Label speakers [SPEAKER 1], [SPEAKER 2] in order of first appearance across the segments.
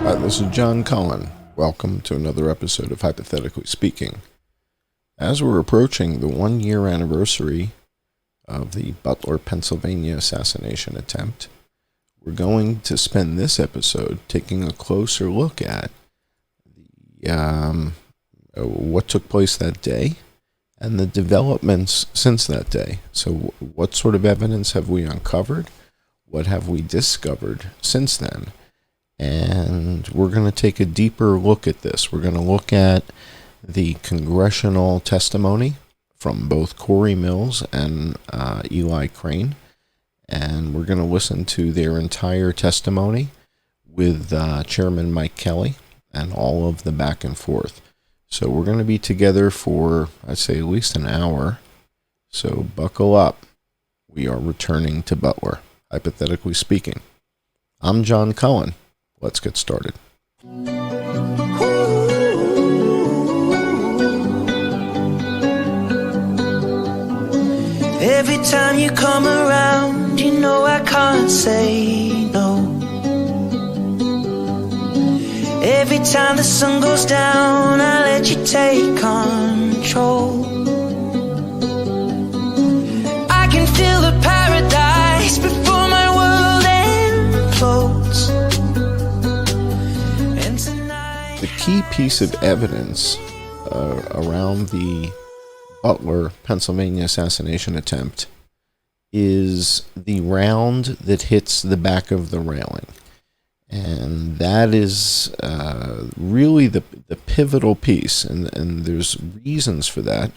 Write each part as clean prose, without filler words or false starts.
[SPEAKER 1] Hi, this is John Cullen. Welcome to another episode of Hypothetically Speaking. As we're approaching the 1-year anniversary of the Butler, Pennsylvania assassination attempt, we're going to spend this episode taking a closer look at what took place that day and the developments since that day. So what sort of evidence have we uncovered? What have we discovered since then? And we're going to take a deeper look at this. We're going to look at the congressional testimony from both Corey Mills and Eli Crane. And we're going to listen to their entire testimony with Chairman Mike Kelly and all of the back and forth. So we're going to be together for, I'd say, at least an hour. So buckle up. We are returning to Butler, hypothetically speaking. I'm John Cullen. Let's get started.
[SPEAKER 2] Every time you come around, you know I can't say no. Every time the sun goes down, I let you take control. I can feel the paradise before my world implodes. And tonight,
[SPEAKER 1] the key piece of evidence around the Butler, Pennsylvania assassination attempt is the round that hits the back of the railing. And that is really the pivotal piece, and there's reasons for that.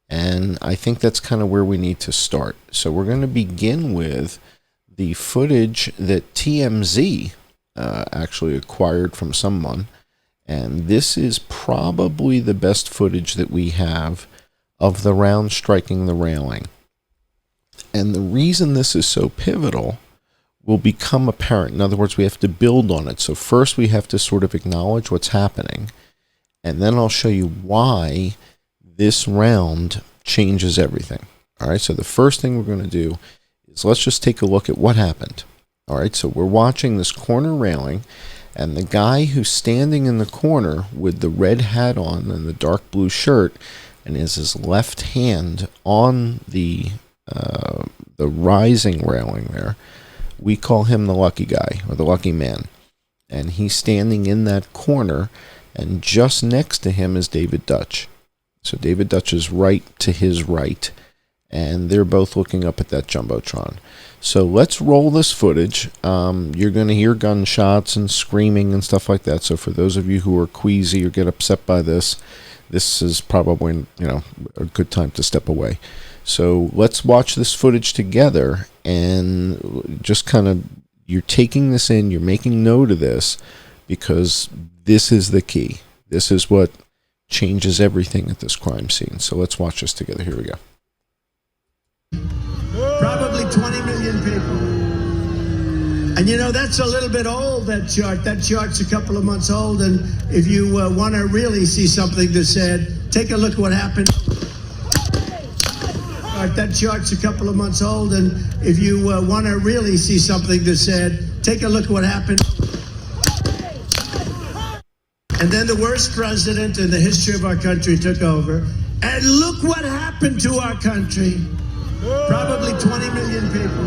[SPEAKER 1] And I think that's kind of where we need to start. So we're going to begin with the footage that TMZ actually acquired from someone. And this is probably the best footage that we have of the round striking the railing. And the reason this is so pivotal will become apparent. In other words, we have to build on it. So first we have to sort of acknowledge what's happening, and then I'll show you why this round changes everything. All right, so the first thing we're going to do is let's just take a look at what happened. All right, so we're watching this corner railing, and the guy who's standing in the corner with the red hat on and the dark blue shirt and is his left hand on the rising railing there, we call him the lucky guy or the lucky man. And he's standing in that corner, and just next to him is David Dutch. So David Dutch is right to his right, and they're both looking up at that Jumbotron. So let's roll this footage. You're going to hear gunshots and screaming and stuff like that. So for those of you who are queasy or get upset by this, this is probably, a good time to step away. So let's watch this footage together, and just kind of, you're taking this in, you're making note of this, because this is the key. This is what changes everything at this crime scene. So let's watch this together. Here we go.
[SPEAKER 3] Probably 20 million people. And that's a little bit old, that chart. That chart's a couple of months old, and if you want to really see something that said, take a look at what happened. That chart's a couple of months old, and if you want to really see something that said, take a look at what happened. And then the worst president in the history of our country took over, and look what happened to our country. Probably 20 million people.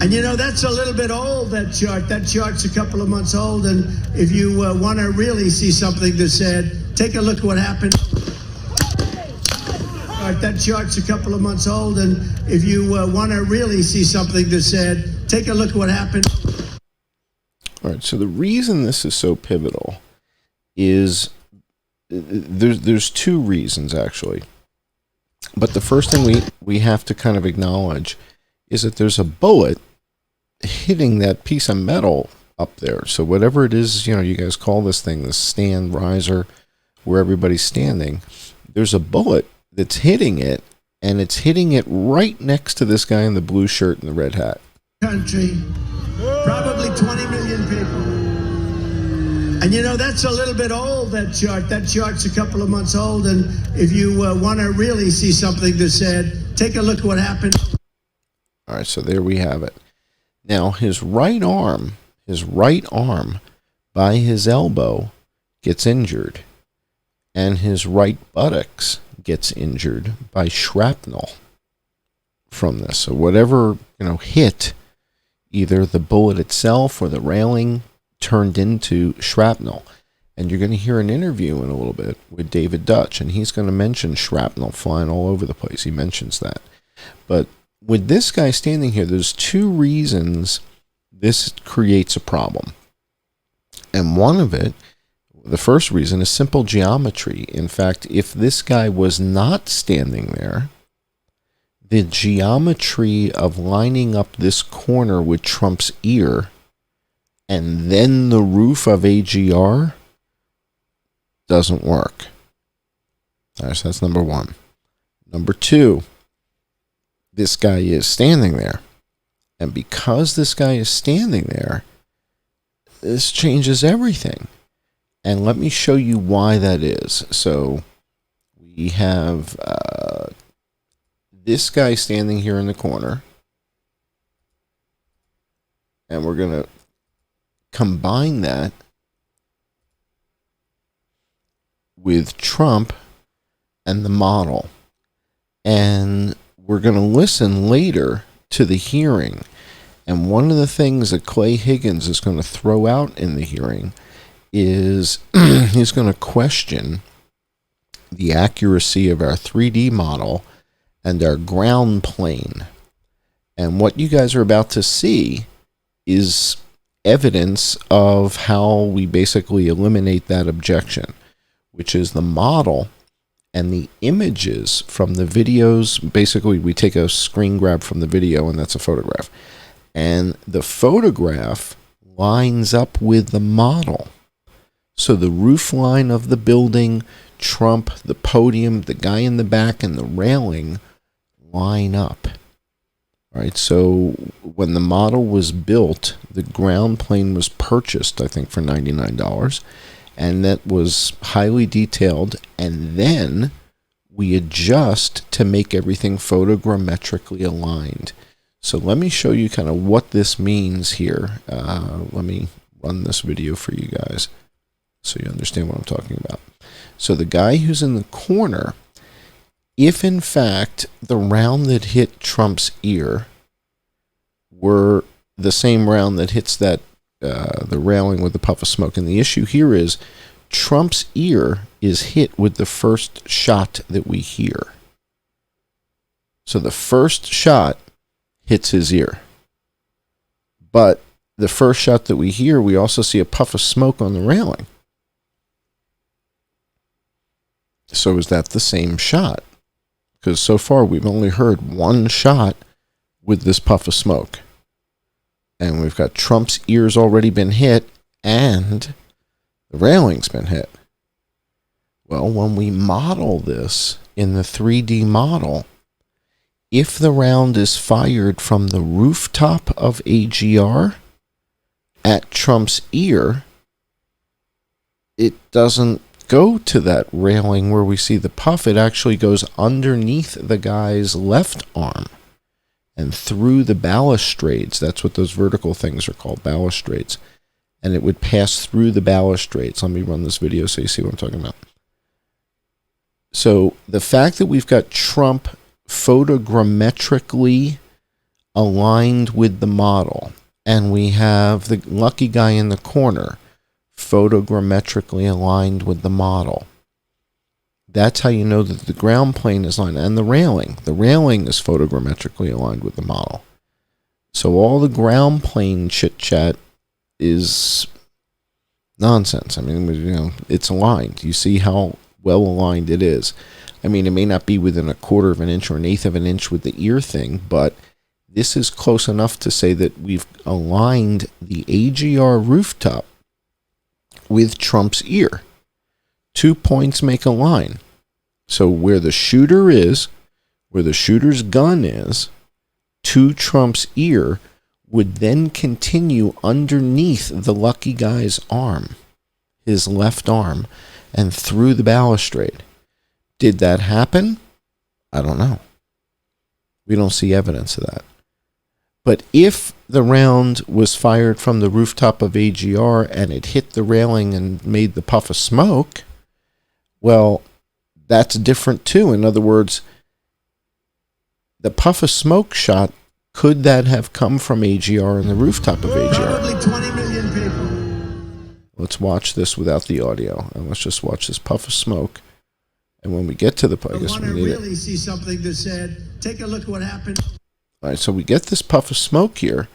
[SPEAKER 3] And that's a little bit old, that chart. That chart's a couple of months old, and if you want to really see something that said, take a look at what happened. That chart's a couple of months old, and if you want to really see something that said, take a look at what happened.
[SPEAKER 1] All right, so the reason this is so pivotal is there's two reasons, actually. But the first thing we have to kind of acknowledge is that there's a bullet hitting that piece of metal up there. So whatever it is, you guys call this thing, the stand riser, where everybody's standing, there's a bullet that's hitting it, and it's hitting it right next to this guy in the blue shirt and the red hat.
[SPEAKER 3] Country, probably 20 million people. And that's a little bit old, that chart. That chart's a couple of months old, and if you want to really see something that said, take a look at what happened.
[SPEAKER 1] All right, so there we have it. Now, his right arm by his elbow gets injured, and his right buttocks gets injured by shrapnel from this. So whatever, hit either the bullet itself or the railing turned into shrapnel. And you're going to hear an interview in a little bit with David Dutch, and he's going to mention shrapnel flying all over the place. He mentions that. But with this guy standing here, there's two reasons this creates a problem. And one of it, the first reason, is simple geometry. In fact, if this guy was not standing there, the geometry of lining up this corner with Trump's ear and then the roof of AGR doesn't work. All right, so that's number one. Number two, this guy is standing there. And because this guy is standing there, this changes everything. And let me show you why that is. So we have this guy standing here in the corner. And we're going to combine that with Trump and the model. And we're going to listen later to the hearing. And one of the things that Clay Higgins is going to throw out in the hearing is he's going to question the accuracy of our 3D model and our ground plane. And what you guys are about to see is evidence of how we basically eliminate that objection, which is the model and the images from the videos. Basically, we take a screen grab from the video, and that's a photograph. And the photograph lines up with the model. So the roof line of the building, Trump, the podium, the guy in the back, and the railing line up. All right, so when the model was built, the ground plane was purchased, I think, for $99. And that was highly detailed. And then we adjust to make everything photogrammetrically aligned. So let me show you kind of what this means here. Let me run this video for you guys so you understand what I'm talking about. So the guy who's in the corner, if in fact the round that hit Trump's ear were the same round that hits that the railing with the puff of smoke, and the issue here is Trump's ear is hit with the first shot that we hear. So the first shot hits his ear. But the first shot that we hear, we also see a puff of smoke on the railing. So is that the same shot? Because so far we've only heard one shot with this puff of smoke. And we've got Trump's ears already been hit and the railing's been hit. Well, when we model this in the 3D model, if the round is fired from the rooftop of AGR at Trump's ear, it doesn't go to that railing where we see the puff. It actually goes underneath the guy's left arm and through the balustrades. That's what those vertical things are called, balustrades. And it would pass through the balustrades. Let me run this video so you see what I'm talking about. So the fact that we've got Trump photogrammetrically aligned with the model, and we have the lucky guy in the corner photogrammetrically aligned with the model, that's how you know that the ground plane is aligned. And the railing is photogrammetrically aligned with the model. So all the ground plane chit chat is nonsense. I mean, it's aligned. You see how well aligned it is. I mean, it may not be within a quarter of an inch or an eighth of an inch with the ear thing, but this is close enough to say that we've aligned the AGR rooftop with Trump's ear. 2 points make a line. So where the shooter is, where the shooter's gun is, to Trump's ear would then continue underneath the lucky guy's arm, his left arm, and through the balustrade. Did that happen? I don't know. We don't see evidence of that. But if the round was fired from the rooftop of AGR and it hit the railing and made the puff of smoke, well, that's different too. In other words, the puff of smoke shot, could that have come from AGR and the rooftop of AGR?
[SPEAKER 3] Probably 20 million people.
[SPEAKER 1] Let's watch this without the audio, and let's just watch this puff of smoke. And when we get to the, I guess we need
[SPEAKER 3] really see something that said, take a look what happened.
[SPEAKER 1] All right, so we get this puff of smoke here,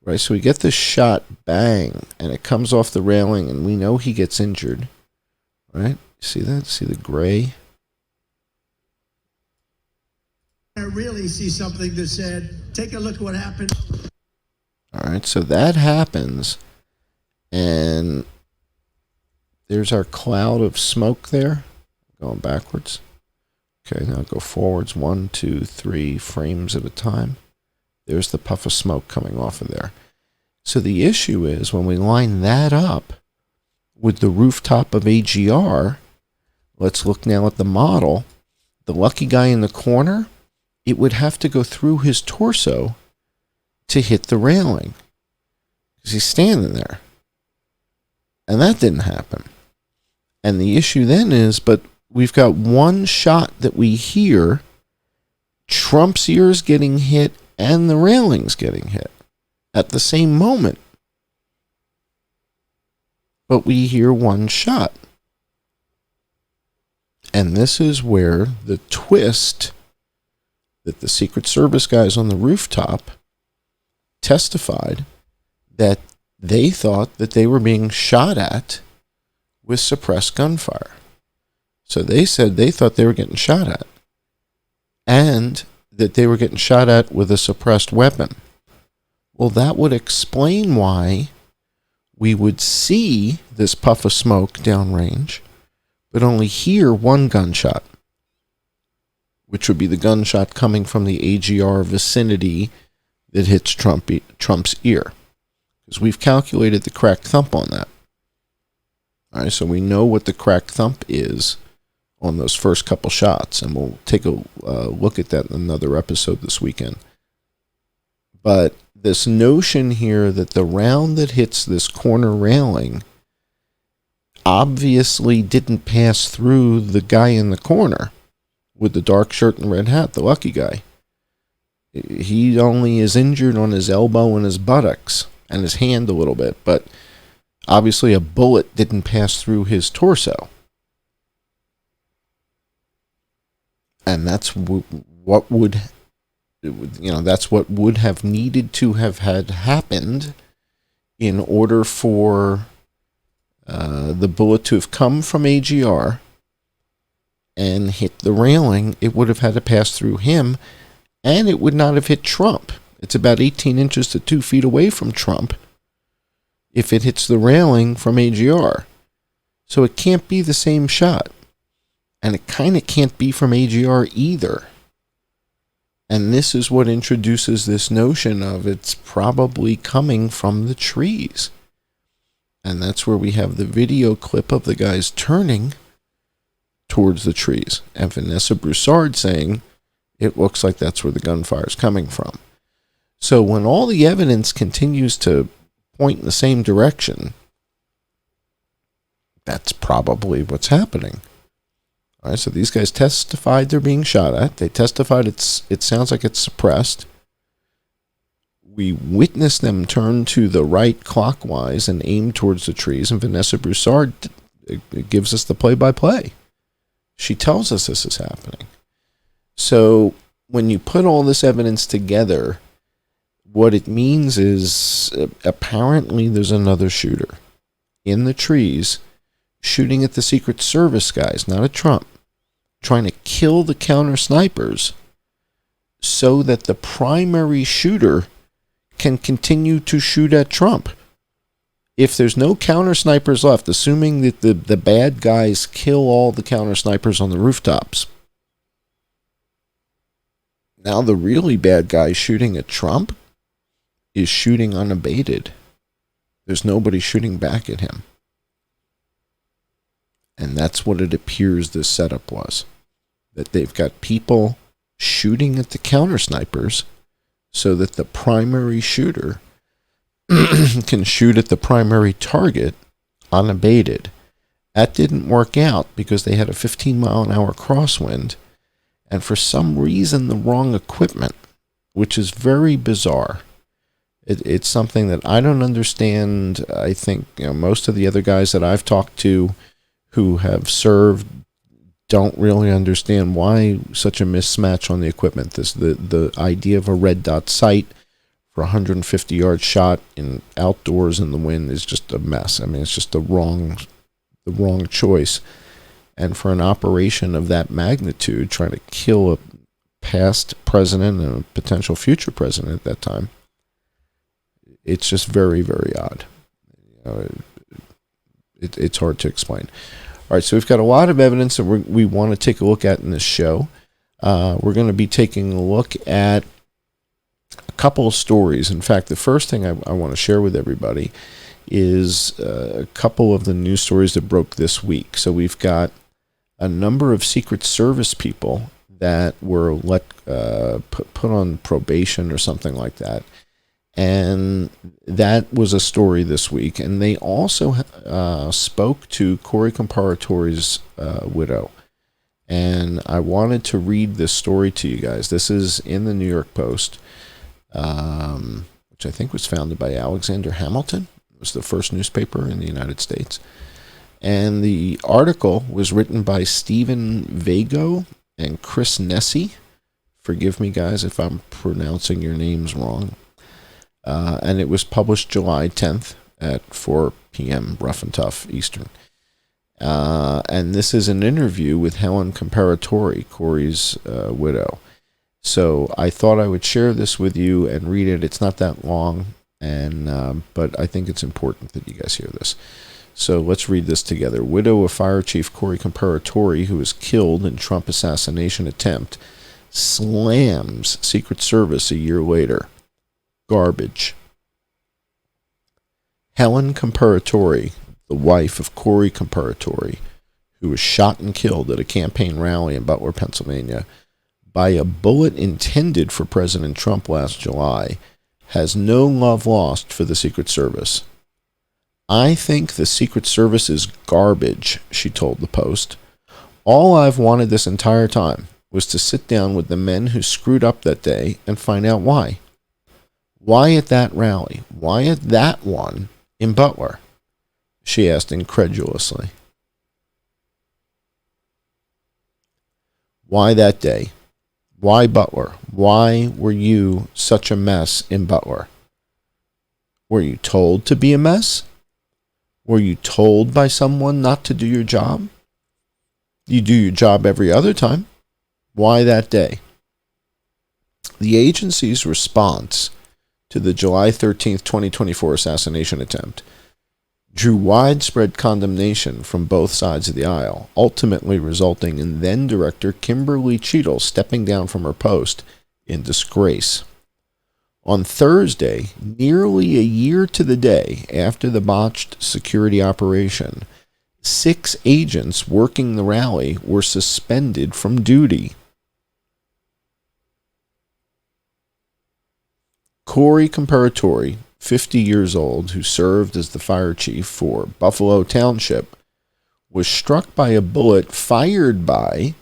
[SPEAKER 1] right? So we get this shot, bang, and it comes off the railing, and we know he gets injured, right? See that? See the gray?
[SPEAKER 3] I really see something that said, take a look what happened.
[SPEAKER 1] All right, so that happens, and there's our cloud of smoke there, going backwards. Okay, now go forwards 1, 2, 3 frames at a time. There's the puff of smoke coming off of there. So the issue is when we line that up with the rooftop of AGR, let's look now at the model. The lucky guy in the corner, it would have to go through his torso to hit the railing because he's standing there. And that didn't happen. And the issue then is, but we've got one shot that we hear, Trump's ears getting hit and the railings getting hit at the same moment. But we hear one shot. And this is where the twist that the Secret Service guys on the rooftop testified that they thought that they were being shot at with suppressed gunfire. So they said they thought they were getting shot at, and that they were getting shot at with a suppressed weapon. Well, that would explain why we would see this puff of smoke downrange, but only hear one gunshot, which would be the gunshot coming from the AGR vicinity that hits Trump's ear. Because we've calculated the cracked thump on that. All right, so we know what the cracked thump is on those first couple shots, and we'll take a look at that in another episode this weekend. But this notion here that the round that hits this corner railing obviously didn't pass through the guy in the corner with the dark shirt and red hat, the lucky guy. He only is injured on his elbow and his buttocks and his hand a little bit, but obviously a bullet didn't pass through his torso. And that's what would, that's what would have needed to have had happened in order for the bullet to have come from AGR and hit the railing. It would have had to pass through him, and it would not have hit Trump. It's about 18 inches to 2 feet away from Trump if it hits the railing from AGR. So it can't be the same shot. And it kind of can't be from AGR either. And this is what introduces this notion of it's probably coming from the trees. And that's where we have the video clip of the guys turning towards the trees. And Vanessa Broussard saying it looks like that's where the gunfire is coming from. So when all the evidence continues to point in the same direction, that's probably what's happening. All right, so these guys testified they're being shot at. They testified it sounds like it's suppressed. We witnessed them turn to the right clockwise and aim towards the trees, and Vanessa Broussard gives us the play-by-play. She tells us this is happening. So when you put all this evidence together, what it means is apparently there's another shooter in the trees shooting at the Secret Service guys, not at Trump, trying to kill the counter snipers so that the primary shooter can continue to shoot at Trump. If there's no counter snipers left, assuming that the bad guys kill all the counter snipers on the rooftops, now the really bad guy shooting at Trump is shooting unabated. There's nobody shooting back at him. And that's what it appears this setup was. That they've got people shooting at the counter snipers so that the primary shooter can shoot at the primary target unabated. That didn't work out because they had a 15-mile-an-hour crosswind, and for some reason the wrong equipment, which is very bizarre. It's something that I don't understand. I think most of the other guys that I've talked to who have served don't really understand why such a mismatch on the equipment. The idea of a red dot sight for a 150-yard shot in outdoors in the wind is just a mess. I mean, it's just the wrong choice. And for an operation of that magnitude, trying to kill a past president and a potential future president at that time, it's just very, very odd. It's hard to explain. All right, so we've got a lot of evidence that we want to take a look at in this show. We're going to be taking a look at a couple of stories. In fact, the first thing I want to share with everybody is a couple of the news stories that broke this week. So we've got a number of Secret Service people that were put on probation or something like that. And that was a story this week. And they also spoke to Corey Comparatore's widow. And I wanted to read this story to you guys. This is in the New York Post, which I think was founded by Alexander Hamilton. It was the first newspaper in the United States. And the article was written by Stephen Vago and Chris Nessie. Forgive me, guys, if I'm pronouncing your names wrong. And it was published July 10th at 4 p.m. rough and tough Eastern. And this is an interview with Helen Comparatore, Corey's widow. So I thought I would share this with you and read it. It's not that long, but I think it's important that you guys hear this. So let's read this together. Widow of Fire Chief Corey Comparatore, who was killed in Trump assassination attempt, slams Secret Service a year later. Garbage. Helen Comparatore, the wife of Corey Comparatore, who was shot and killed at a campaign rally in Butler, Pennsylvania, by a bullet intended for President Trump last July, has no love lost for the Secret Service. I think the Secret Service is garbage, she told the Post. All I've wanted this entire time was to sit down with the men who screwed up that day and find out why. Why at that rally? Why at that one in Butler? She asked incredulously. Why that day? Why Butler? Why were you such a mess in Butler? Were you told to be a mess? Were you told by someone not to do your job? You do your job every other time. Why that day? The agency's response to the July 13th, 2024 assassination attempt drew widespread condemnation from both sides of the aisle, ultimately resulting in then-director Kimberly Cheadle stepping down from her post in disgrace. On Thursday, nearly a year to the day after the botched security operation, 6 agents working the rally were suspended from duty. Corey Comparatore, 50 years old, who served as the fire chief for Buffalo Township, was struck by a bullet fired by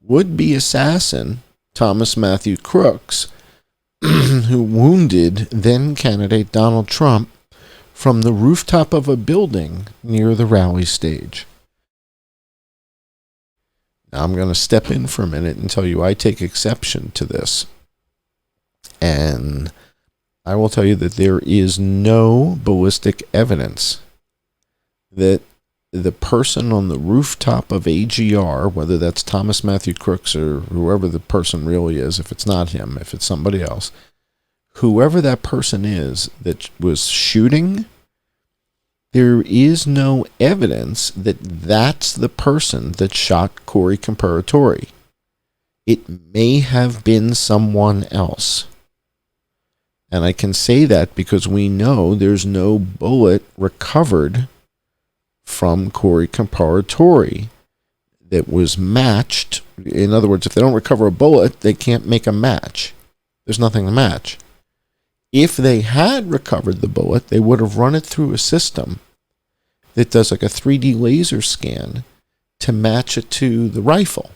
[SPEAKER 1] would-be assassin Thomas Matthew Crooks, who wounded then-candidate Donald Trump from the rooftop of a building near the rally stage. Now I'm going to step in for a minute and tell you I take exception to this. And I will tell you that there is no ballistic evidence that the person on the rooftop of AGR, whether that's Thomas Matthew Crooks or whoever the person really is, if it's not him, if it's somebody else, whoever that person is that was shooting, there is no evidence that that's the person that shot Corey Comparatore. It may have been someone else. And I can say that because we know there's no bullet recovered from Corey Comparatore that was matched. In other words, if they don't recover a bullet, they can't make a match. There's nothing to match. If they had recovered the bullet, they would have run it through a system that does like a 3D laser scan to match it to the rifle.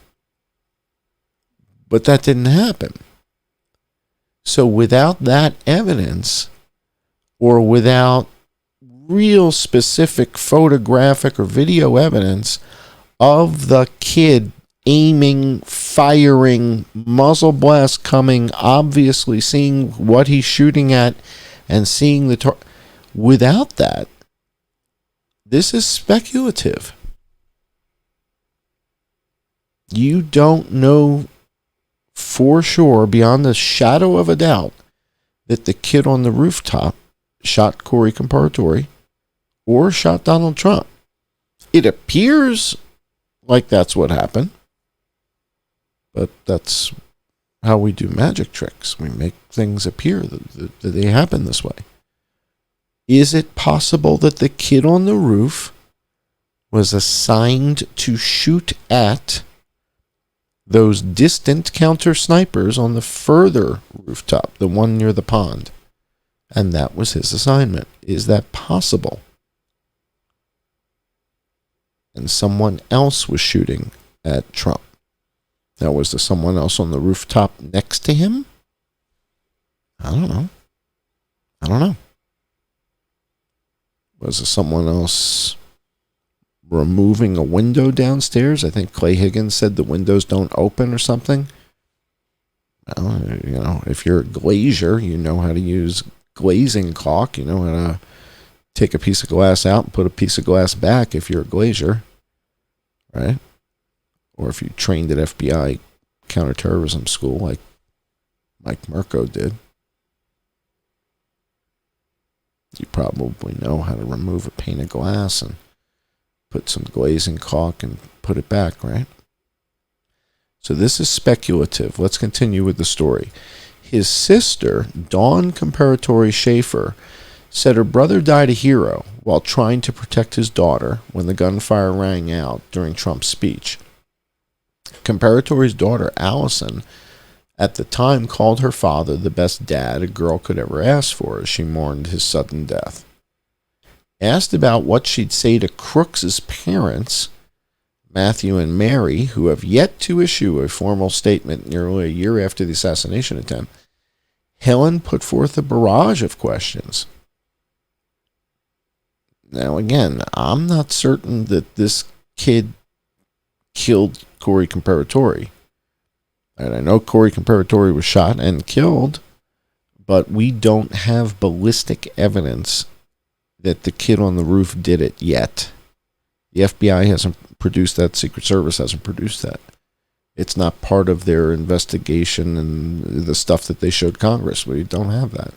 [SPEAKER 1] But that didn't happen. So without that evidence, or without real specific photographic or video evidence of the kid aiming, firing, muzzle blast coming, obviously seeing what he's shooting at and seeing the without that, this is speculative. You don't know for sure, beyond the shadow of a doubt, that the kid on the rooftop shot Corey Comparatori or shot Donald Trump. It appears like that's what happened, but that's how we do magic tricks. We make things appear that they happen this way. Is it possible that the kid on the roof was assigned to shoot at those distant counter snipers on the further rooftop, the one near the pond, and that was his assignment? Is that possible? And someone else was shooting at Trump. Now, was there someone else on the rooftop next to him? I don't know. Was there someone else removing a window downstairs? I think Clay Higgins said the windows don't open or something. Well, if you're a glazier, you know how to use glazing caulk. You know how to take a piece of glass out and put a piece of glass back if you're a glazier, right? Or if you trained at FBI counterterrorism school like Mike Mirko did, you probably know how to remove a pane of glass and put some glazing caulk and put it back, right? So this is speculative. Let's continue with the story. His sister, Dawn Comparatori Schaefer, said her brother died a hero while trying to protect his daughter when the gunfire rang out during Trump's speech. Comparatori's daughter, Allison, at the time called her father the best dad a girl could ever ask for as she mourned his sudden death. Asked about what she'd say to Crooks's parents, Matthew and Mary, who have yet to issue a formal statement nearly a year after the assassination attempt, Helen put forth a barrage of questions. Now, again, I'm not certain that this kid killed Corey Comparatori. And I know Corey Comparatori was shot and killed, but we don't have ballistic evidence that the kid on the roof did it yet. The FBI hasn't produced that. Secret Service hasn't produced that. It's not part of their investigation and the stuff that they showed Congress. We don't have that.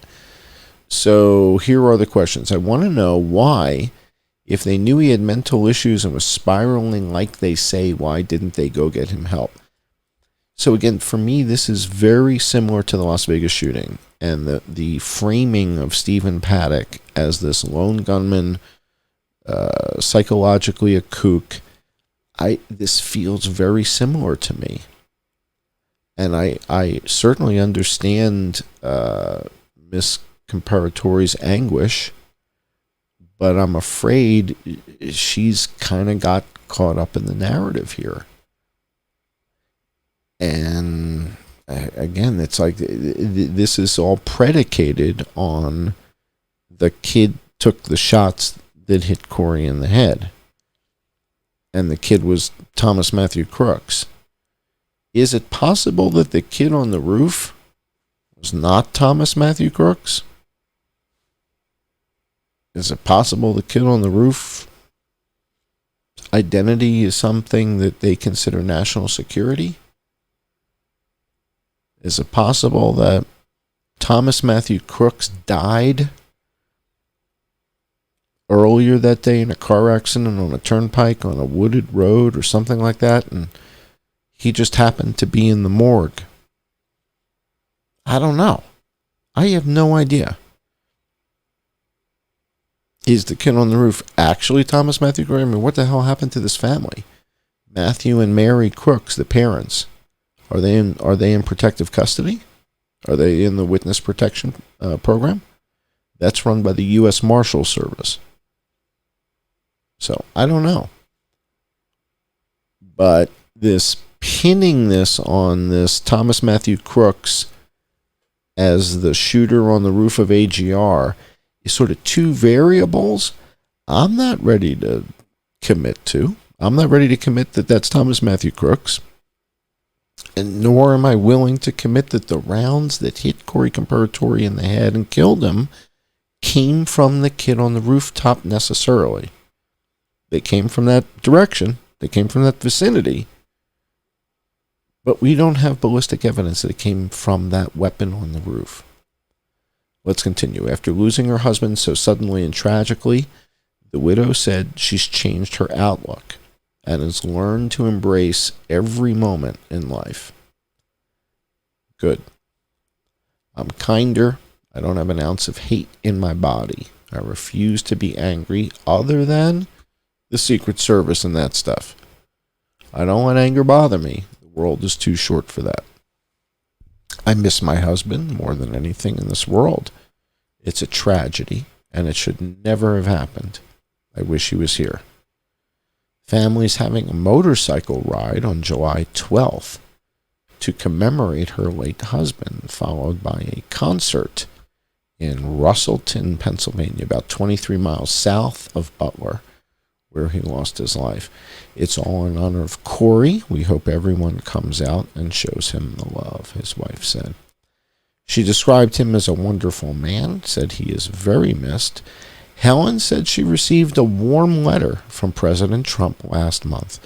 [SPEAKER 1] So here are the questions. I want to know why, if they knew he had mental issues and was spiraling like they say, why didn't they go get him help? So again, for me, this is very similar to the Las Vegas shooting and the framing of Stephen Paddock as this lone gunman, psychologically a kook. This feels very similar to me. And I certainly understand Miss Comparatori's anguish, but I'm afraid she's kind of got caught up in the narrative here. And again, it's like this is all predicated on the kid took the shots that hit Corey in the head. And the kid was Thomas Matthew Crooks. Is it possible that the kid on the roof was not Thomas Matthew Crooks? Is it possible the kid on the roof identity is something that they consider national security? Is it possible that Thomas Matthew Crooks died earlier that day in a car accident on a turnpike on a wooded road or something like that, and he just happened to be in the morgue? I don't know. I have no idea. Is the kid on the roof actually Thomas Matthew Crooks? I mean, what the hell happened to this family? Matthew and Mary Crooks, the parents, are they in protective custody? Are they in the witness protection program? That's run by the U.S. Marshal Service. So I don't know. But this pinning this on this Thomas Matthew Crooks as the shooter on the roof of AGR is sort of two variables I'm not ready to commit to. I'm not ready to commit that that's Thomas Matthew Crooks. And nor am I willing to commit that the rounds that hit Corey Comparatori in the head and killed him came from the kid on the rooftop necessarily. They came from that direction. They came from that vicinity. But we don't have ballistic evidence that it came from that weapon on the roof. Let's continue. After losing her husband so suddenly and tragically, the widow said she's changed her outlook and has learned to embrace every moment in life. Good. I'm kinder. I don't have an ounce of hate in my body. I refuse to be angry other than the Secret Service and that stuff. I don't let anger bother me. The world is too short for that. I miss my husband more than anything in this world. It's a tragedy, and it should never have happened. I wish he was here. Family's having a motorcycle ride on July 12th to commemorate her late husband, followed by a concert in Russellton, Pennsylvania, about 23 miles south of Butler, where he lost his life. It's all in honor of Corey. We hope everyone comes out and shows him the love, his wife said. She described him as a wonderful man, said he is very missed. Helen said she received a warm letter from President Trump last month.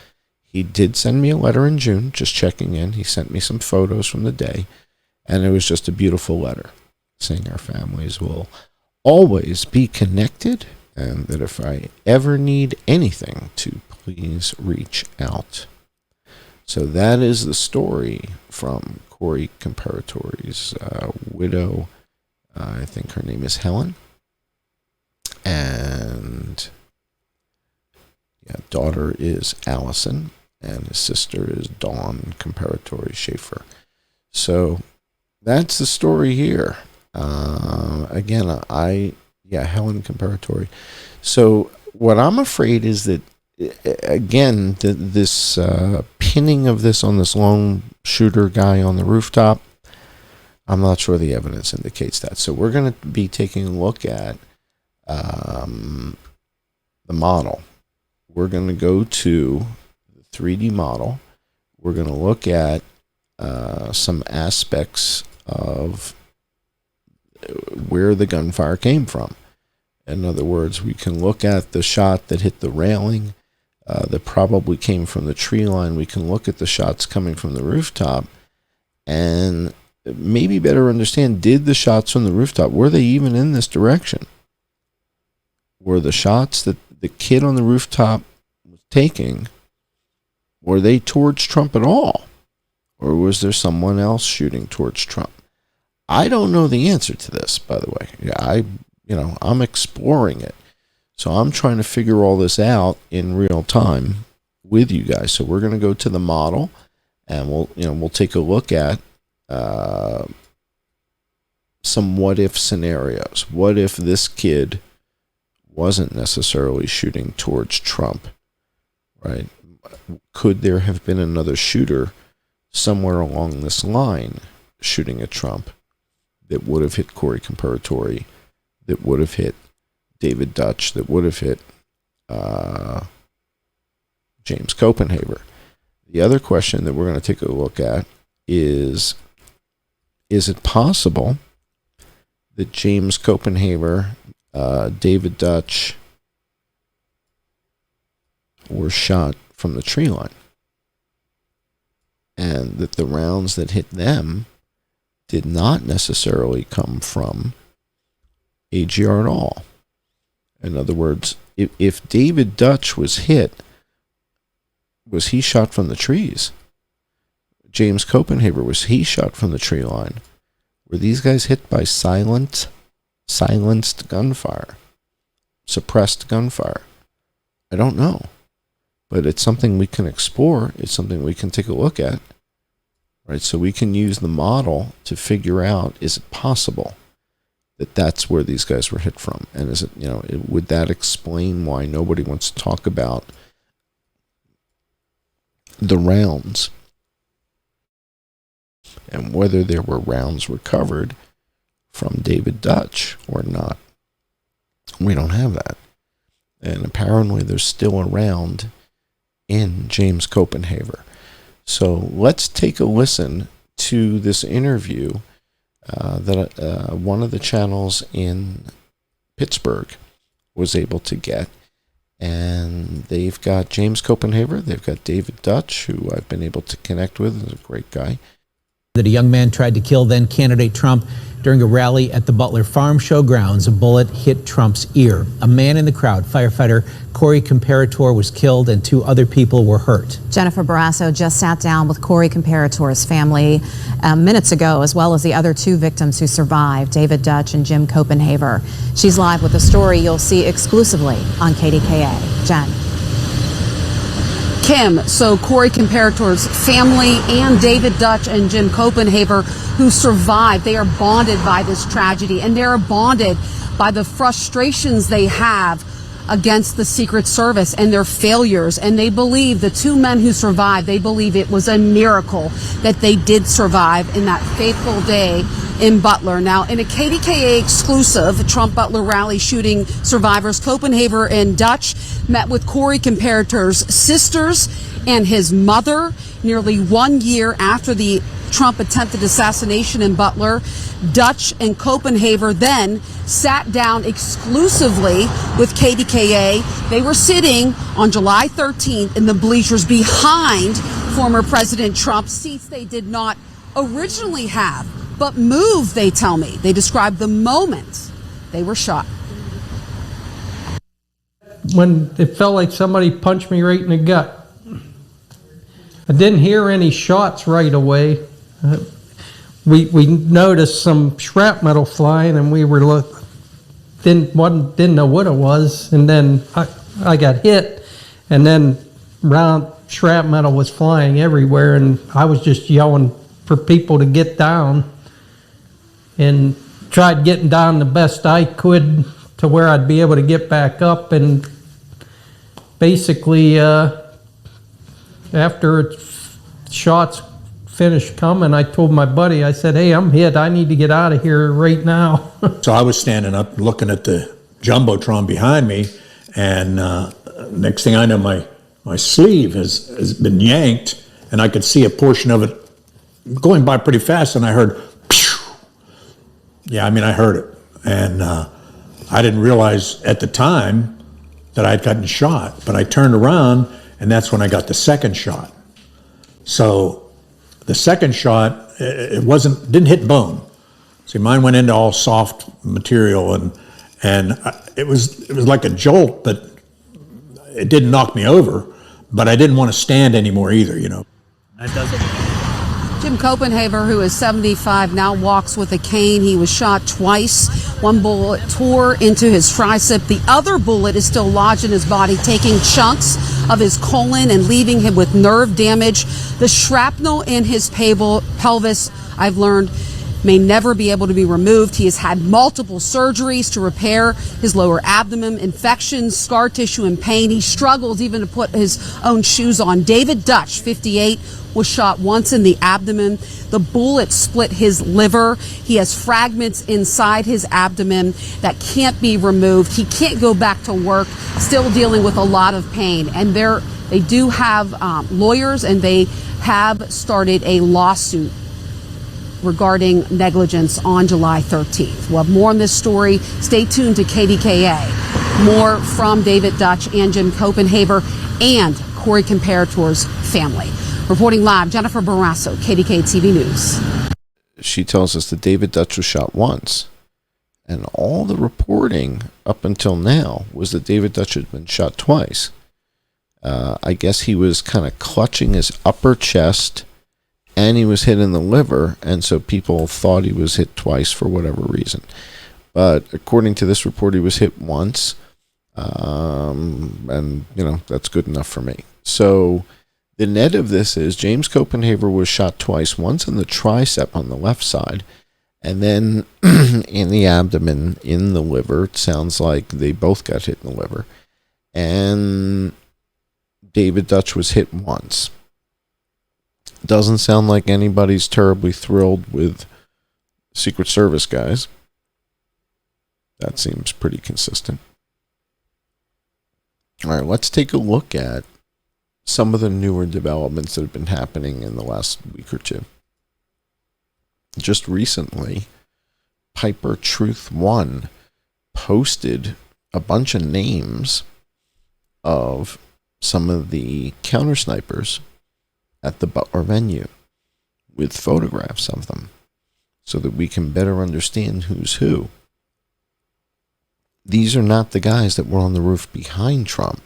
[SPEAKER 1] He did send me a letter in June, just checking in. He sent me some photos from the day, and it was just a beautiful letter saying our families will always be connected and that if I ever need anything, to please reach out. So that is the story from Corey Comparatori's widow. I think her name is Helen. And daughter is Allison, and his sister is Dawn Comparatori Schaefer. So that's the story here. Again, Helen Comparatori. So what I'm afraid is that, again, this pinning of this on this lone shooter guy on the rooftop, I'm not sure the evidence indicates that. So we're going to be taking a look at the model. We're going to go to the 3D model. We're going to look at some aspects of where the gunfire came from. In other words, we can look at the shot that hit the railing that probably came from the tree line. We can look at the shots coming from the rooftop and maybe better understand, did the shots from the rooftop, were they even in this direction? Were the shots that the kid on the rooftop was taking, were they towards Trump at all? Or was there someone else shooting towards Trump? I don't know the answer to this, by the way. I'm exploring it. So I'm trying to figure all this out in real time with you guys. So we're going to go to the model and we'll take a look at some what if scenarios. What if this kid wasn't necessarily shooting towards Trump, right? Could there have been another shooter somewhere along this line shooting at Trump that would have hit Corey Comparatori, that would have hit David Dutch, that would have hit James Copenhaver? The other question that we're going to take a look at is it possible that James Copenhaver, David Dutch were shot from the tree line, and that the rounds that hit them did not necessarily come from AGR at all? In other words, if David Dutch was hit, was he shot from the trees? James Copenhaver, was he shot from the tree line? Were these guys hit by silenced gunfire, suppressed gunfire? I don't know, but it's something we can explore. It's something we can take a look at, right? So we can use the model to figure out, is it possible that that's where these guys were hit from? And is it, would that explain why nobody wants to talk about the rounds and whether there were rounds recovered from David Dutch or not? We don't have that. And apparently there's still a round in James Copenhaver. So let's take a listen to this interview that one of the channels in Pittsburgh was able to get. And they've got James Copenhaver, they've got David Dutch, who I've been able to connect with, is a great guy.
[SPEAKER 4] That a young man tried to kill then candidate Trump during a rally at the Butler Farm Show grounds. A bullet hit Trump's ear. A man in the crowd, firefighter Corey Comparator, was killed and 2 other people were hurt.
[SPEAKER 5] Jennifer Barrasso just sat down with Corey Comparator's family minutes ago, as well as the other 2 victims who survived, David Dutch and Jim Copenhaver. She's live with a story you'll see exclusively on KDKA. Jen.
[SPEAKER 6] Kim, so Corey Comparator's family and David Dutch and Jim Copenhaver, who survived, they are bonded by this tragedy, and they're bonded by the frustrations they have against the Secret Service and their failures. And they believe, the 2 men who survived, they believe it was a miracle that they did survive in that fateful day in Butler. Now, in a KDKA exclusive, Trump Butler rally shooting survivors, Copenhaver and Dutch met with Corey Comparator's sisters and his mother nearly 1 year after the Trump attempted assassination in Butler. Dutch and Copenhaver then sat down exclusively with KDKA. They were sitting on July 13th in the bleachers behind former President Trump, seats they did not originally have, but moved, they tell me. They described the moment they were shot.
[SPEAKER 7] When it felt like somebody punched me right in the gut. I didn't hear any shots right away. We noticed some shrapnel flying, and we were didn't know what it was. And then I got hit, and then round shrapnel was flying everywhere, and I was just yelling for people to get down, and tried getting down the best I could to where I'd be able to get back up. And basically, after shots finished coming, I told my buddy, I said, "Hey, I'm hit. I need to get out of here right now."
[SPEAKER 8] So I was standing up looking at the Jumbotron behind me, and next thing I know, my sleeve has been yanked, and I could see a portion of it going by pretty fast, and I heard, "Pew!" Yeah, I mean, I heard it. And I didn't realize at the time that I'd gotten shot, but I turned around, and that's when I got the second shot. So the second shot, it didn't hit bone. See, mine went into all soft material, and it was like a jolt, but it didn't knock me over. But I didn't want to stand anymore either,
[SPEAKER 7] That doesn't.
[SPEAKER 6] Jim Copenhaver, who is 75, now walks with a cane. He was shot twice. One bullet tore into his tricep. The other bullet is still lodged in his body, taking chunks of his colon and leaving him with nerve damage. The shrapnel in his pelvis, I've learned, may never be able to be removed. He has had multiple surgeries to repair his lower abdomen, infections, scar tissue, and pain. He struggles even to put his own shoes on. David Dutch, 58, was shot once in the abdomen. The bullet split his liver. He has fragments inside his abdomen that can't be removed. He can't go back to work, still dealing with a lot of pain. And they do have lawyers, and they have started a lawsuit regarding negligence on July 13th. We'll have more on this story. Stay tuned to KDKA. More from David Dutch and Jim Copenhaver and Corey Comparator's family. Reporting live, Jennifer Barrasso, KDKA TV News.
[SPEAKER 1] She tells us that David Dutch was shot once, and all the reporting up until now was that David Dutch had been shot twice. I guess he was kind of clutching his upper chest, and he was hit in the liver, and so people thought he was hit twice for whatever reason. But according to this report, he was hit once, and that's good enough for me. So The net of this is James Copenhaver was shot twice, once in the tricep on the left side, and then in the abdomen, in the liver. It sounds like they both got hit in the liver. And David Dutch was hit once. Doesn't sound like anybody's terribly thrilled with Secret Service guys. That seems pretty consistent. All right, let's take a look at some of the newer developments that have been happening in the last week or two. Just recently, Piper Truth 1 posted a bunch of names of some of the counter snipers at the Butler venue with photographs of them so that we can better understand who's who. These are not the guys that were on the roof behind Trump.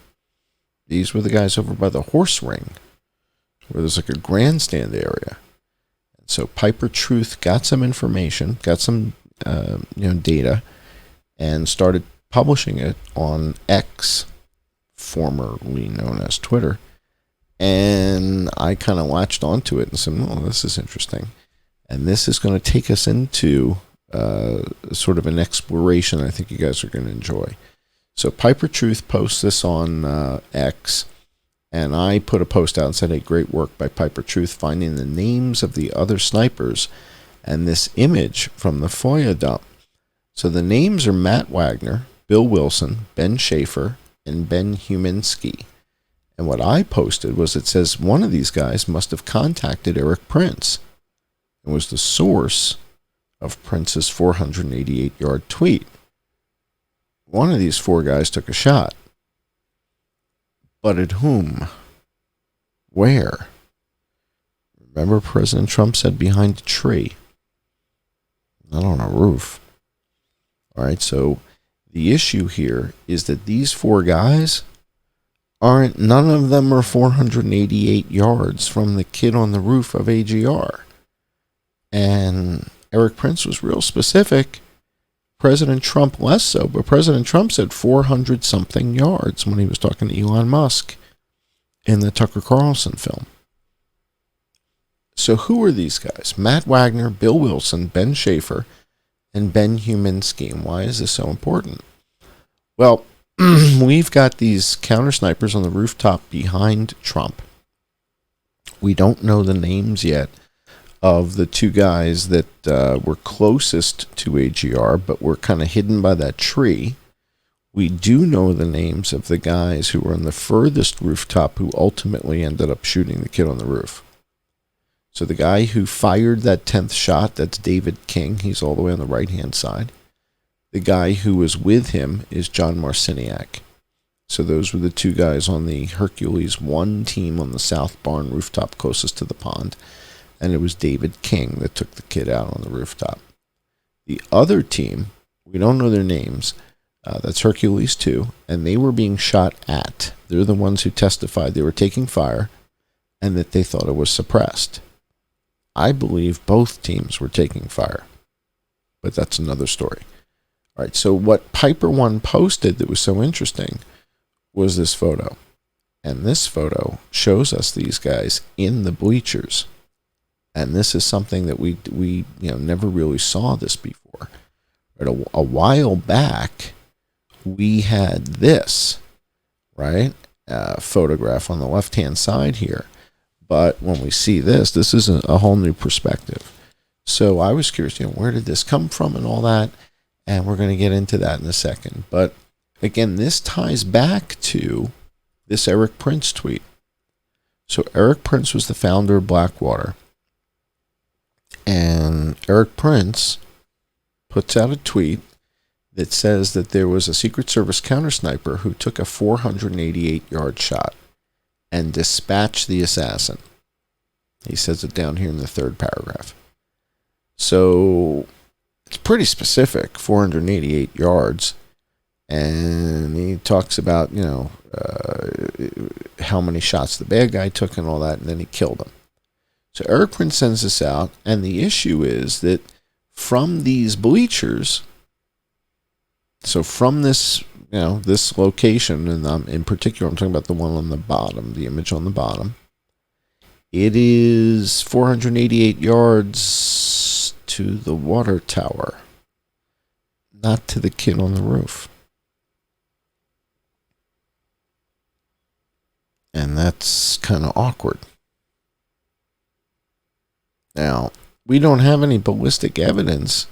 [SPEAKER 1] These were the guys over by the horse ring, where there's like a grandstand area. And so Piper Truth got some information, got some data, and started publishing it on X, formerly known as Twitter. And I kind of latched onto it and said, "Oh, this is interesting." And this is going to take us into sort of an exploration I think you guys are going to enjoy. So Piper Truth posts this on X, and I put a post out and said, "Hey, great work by Piper Truth finding the names of the other snipers and this image from the FOIA dump." So the names are Matt Wagner, Bill Wilson, Ben Schaefer, and Ben Huminski. And what I posted was, it says one of these guys must have contacted Eric Prince and was the source of Prince's 488-yard tweet. One of these four guys took a shot. But at whom? Where? Remember, President Trump said behind a tree, not on a roof. All right, so the issue here is that these four guys none of them are 488 yards from the kid on the roof of AGR. And Eric Prince was real specific. President Trump less so, but President Trump said 400-something yards when he was talking to Elon Musk in the Tucker Carlson film. So who are these guys? Matt Wagner, Bill Wilson, Ben Schaefer, and Ben Huminski. And why is this so important? Well, we've got these counter snipers on the rooftop behind Trump. We don't know the names yet of the two guys that were closest to AGR, but were kind of hidden by that tree. We do know the names of the guys who were on the furthest rooftop who ultimately ended up shooting the kid on the roof. So the guy who fired that 10th shot, that's David King. He's all the way on the right-hand side. The guy who was with him is John Marciniak. So those were the two guys on the Hercules 1 team on the South Barn rooftop closest to the pond. And it was David King that took the kid out on the rooftop. The other team, we don't know their names. That's Hercules 2. And they were being shot at. They're the ones who testified they were taking fire and that they thought it was suppressed. I believe both teams were taking fire. But that's another story. All right, so what Piper 1 posted that was so interesting was this photo. And this photo shows us these guys in the bleachers. And this is something that we never really saw this before. But a while back, we had this, right? Photograph on the left-hand side here. But when we see this is a whole new perspective. So I was curious, where did this come from and all that? And we're going to get into that in a second. But again, this ties back to this Eric Prince tweet. So Eric Prince was the founder of Blackwater. And Eric Prince puts out a tweet that says that there was a Secret Service counter sniper who took a 488-yard shot and dispatched the assassin. He says it down here in the third paragraph. So it's pretty specific, 488 yards. And he talks about, how many shots the bad guy took and all that, and then he killed him. So Eric Prince sends this out, and the issue is that from these bleachers, so from this, this location, and in particular, I'm talking about the one on the bottom, the image on the bottom, It is 488 yards to the water tower, not to the kid on the roof. And that's kind of awkward. Now, we don't have any ballistic evidence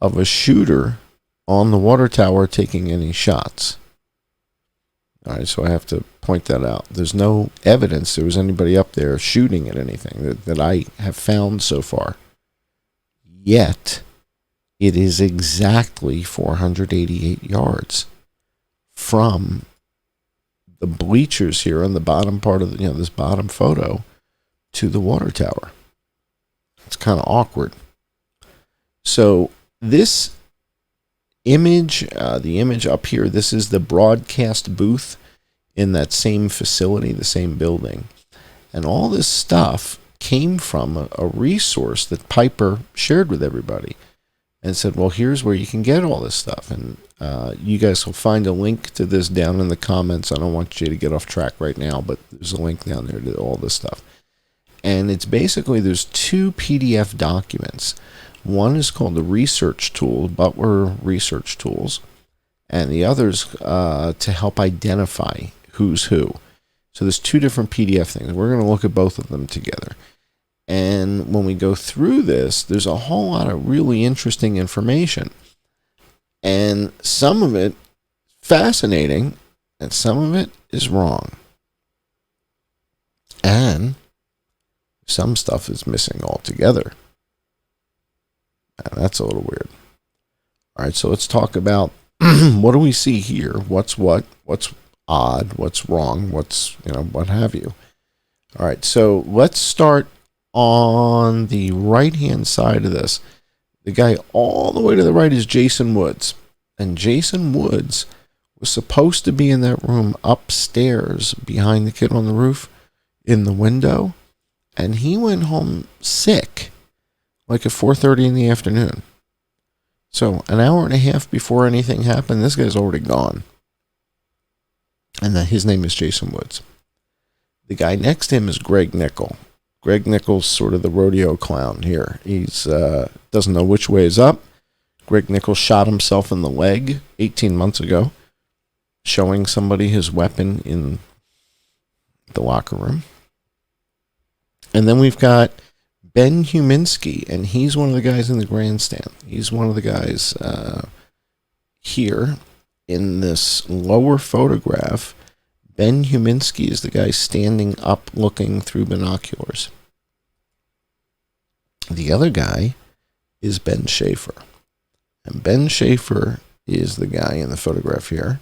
[SPEAKER 1] of a shooter on the water tower taking any shots. All right, so I have to point that out. There's no evidence there was anybody up there shooting at anything that I have found so far. Yet, it is exactly 488 yards from the bleachers here on the bottom part of this bottom photo to the water tower. It's kind of awkward. So this image, the image up here, this is the broadcast booth in that same facility, the same building. And all this stuff came from a resource that Piper shared with everybody and said, well, here's where you can get all this stuff. And you guys will find a link to this down in the comments. I don't want you to get off track right now, but there's a link down there to all this stuff. And it's basically, there's two PDF documents. One is called the Research Tool, Butler Research Tools, and the other's to help identify who's who. So there's two different PDF things. We're going to look at both of them together. And when we go through this, there's a whole lot of really interesting information. And some of it fascinating, and some of it is wrong. And some stuff is missing altogether. And that's a little weird. All right, so let's talk about what do we see here? What's odd? What's wrong? What have you? All right, so let's start on the right-hand side of this. The guy all the way to the right is Jason Woods. And Jason Woods was supposed to be in that room upstairs behind the kid on the roof in the window. And he went home sick, like at 4:30 in the afternoon. So an hour and a half before anything happened, this guy's already gone. And his name is Jason Woods. The guy next to him is Greg Nickel. Greg Nickel's sort of the rodeo clown here. He's doesn't know which way is up. Greg Nickel shot himself in the leg 18 months ago, showing somebody his weapon in the locker room. And then we've got Ben Huminski, and he's one of the guys in the grandstand. He's one of the guys here in this lower photograph. Ben Huminski is the guy standing up looking through binoculars. The other guy is Ben Schaefer. And Ben Schaefer is the guy in the photograph here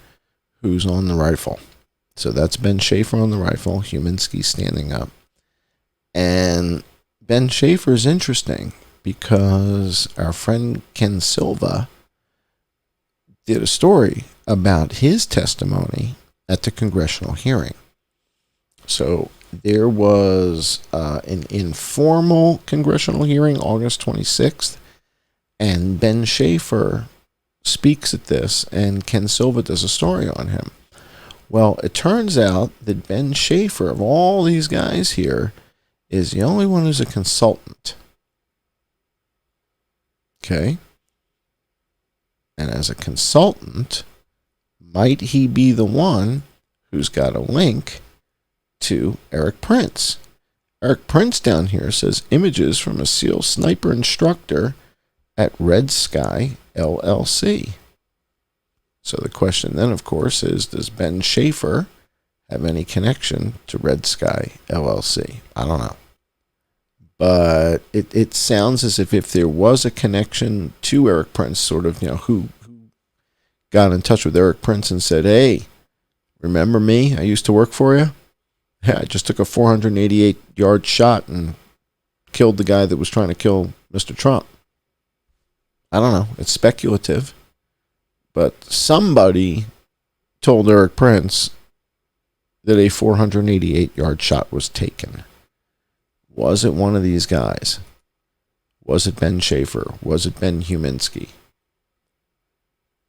[SPEAKER 1] who's on the rifle. So that's Ben Schaefer on the rifle, Huminski standing up. And Ben Schaefer is interesting because our friend Ken Silva did a story about his testimony at the congressional hearing. So there was an informal congressional hearing August 26th, and Ben Schaefer speaks at this, and Ken Silva does a story on him. Well, it turns out that Ben Schaefer, of all these guys here, is the only one who's a consultant. Okay? And as a consultant, might he be the one who's got a link to Eric Prince? Eric Prince down here says images from a SEAL sniper instructor at Red Sky LLC. So the question then, of course, is does Ben Schaefer have any connection to Red Sky LLC? I don't know. But it sounds as if there was a connection to Eric Prince, sort of, who got in touch with Eric Prince and said, hey, remember me? I used to work for you. Yeah, I just took a 488-yard shot and killed the guy that was trying to kill Mr. Trump. I don't know. It's speculative. But somebody told Eric Prince that a 488-yard shot was taken. Was it one of these guys? Was it Ben Schaefer? Was it Ben Huminski?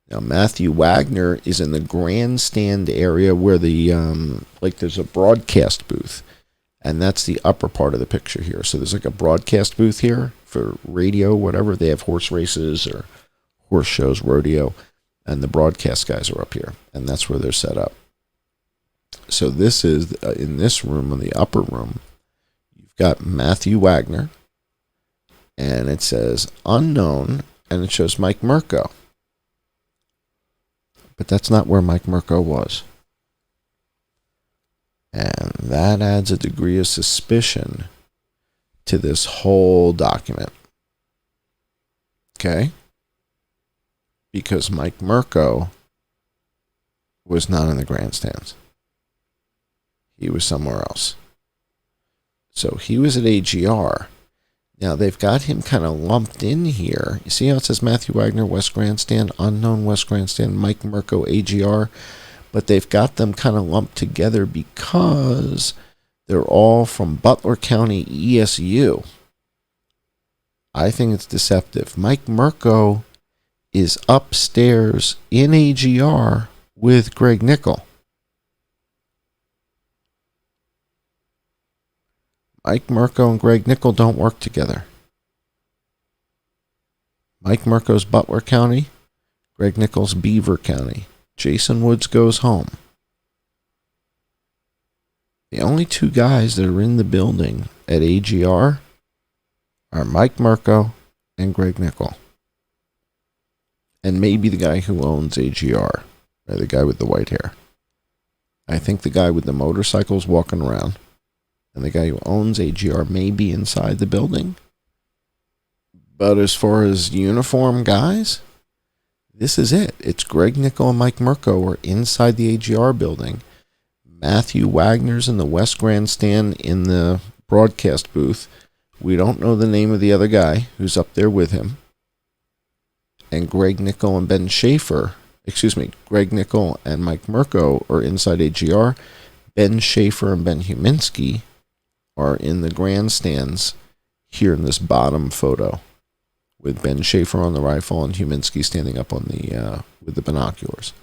[SPEAKER 1] Now, Matthew Wagner is in the grandstand area where the there's a broadcast booth And that's the upper part of the picture here. So there's like a broadcast booth here for radio, whatever. They have horse races or horse shows, rodeo, and the broadcast guys are up here, and that's where they're set up. So this is, in this room, in the upper room, you've got Matthew Wagner, and it says unknown, and it shows Mike Mirko. But that's not where Mike Mirko was. And that adds a degree of suspicion to this whole document. Okay? Because Mike Mirko was not in the grandstands. He was somewhere else. So he was at AGR. Now they've got him kind of lumped in here. You see how it says Matthew Wagner, West Grandstand, unknown West Grandstand, Mike Mirko, AGR? But they've got them kind of lumped together because they're all from Butler County ESU. I think it's deceptive. Mike Mirko is upstairs in AGR with Greg Nickel. Mike Mirko and Greg Nickel don't work together. Mike Mirko's Butler County, Greg Nickel's Beaver County. Jason Woods goes home. The only two guys that are in the building at AGR are Mike Mirko and Greg Nickel. And maybe the guy who owns AGR, or the guy with the white hair. I think the guy with the motorcycles walking around, and the guy who owns AGR may be inside the building. But as far as uniform guys, this is it. It's Greg Nickel and Mike Mirko are inside the AGR building. Matthew Wagner's in the West Grandstand in the broadcast booth. We don't know the name of the other guy who's up there with him. And Greg Nickel and Greg Nickel and Mike Mirko are inside AGR. Ben Schaefer and Ben Huminski are in the grandstands here in this bottom photo, with Ben Schaefer on the rifle and Huminski standing up on the with the binoculars.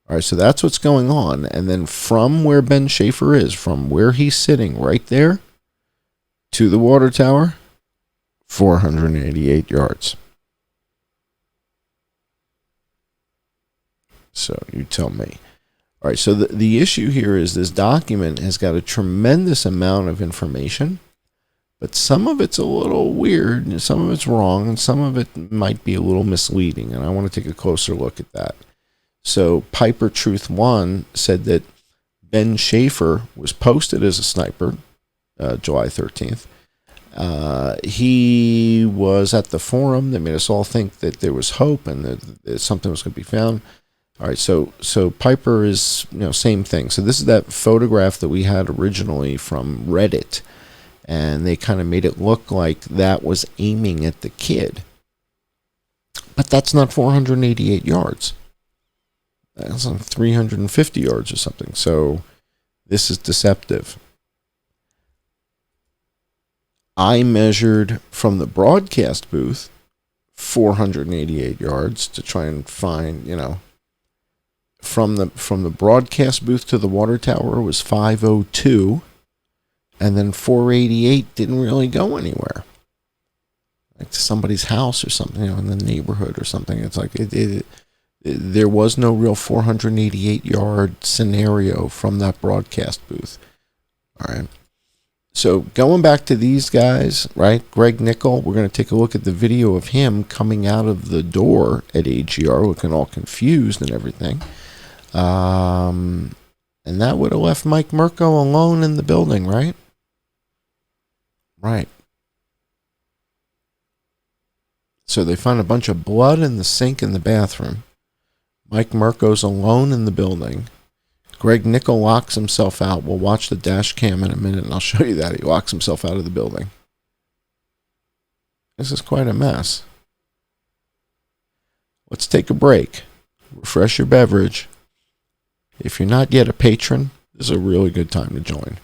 [SPEAKER 1] All right, so that's what's going on. And then from where Ben Schaefer is, from where he's sitting right there to the water tower, 488 yards. So you tell me. All right, so the issue here is this document has got a tremendous amount of information, but some of it's a little weird, and some of it's wrong, and some of it might be a little misleading, and I want to take a closer look at that. So Piper Truth 1 said that Ben Schaefer was posted as a sniper July 13th. He was at the forum that made us all think that there was hope and that something was going to be found. All right, so Piper is, same thing. So this is that photograph that we had originally from Reddit, and they kind of made it look like that was aiming at the kid. But that's not 488 yards. That's like 350 yards or something. So this is deceptive. I measured from the broadcast booth 488 yards to try and find, from the broadcast booth to the water tower was 502, and then 488 didn't really go anywhere, like to somebody's house or something, in the neighborhood or something. It's like there was no real 488 yard scenario from that broadcast booth. All right. So going back to these guys, right? Greg Nickel, we're going to take a look at the video of him coming out of the door at AGR, looking all confused and everything. And that would have left Mike Mirko alone in the building, right? Right. So they find a bunch of blood in the sink in the bathroom. Mike Mirko's alone in the building. Greg Nickel locks himself out. We'll watch the dash cam in a minute, and I'll show you that. He locks himself out of the building. This is quite a mess. Let's take a break. Refresh your beverage. If you're not yet a patron, this is a really good time to join.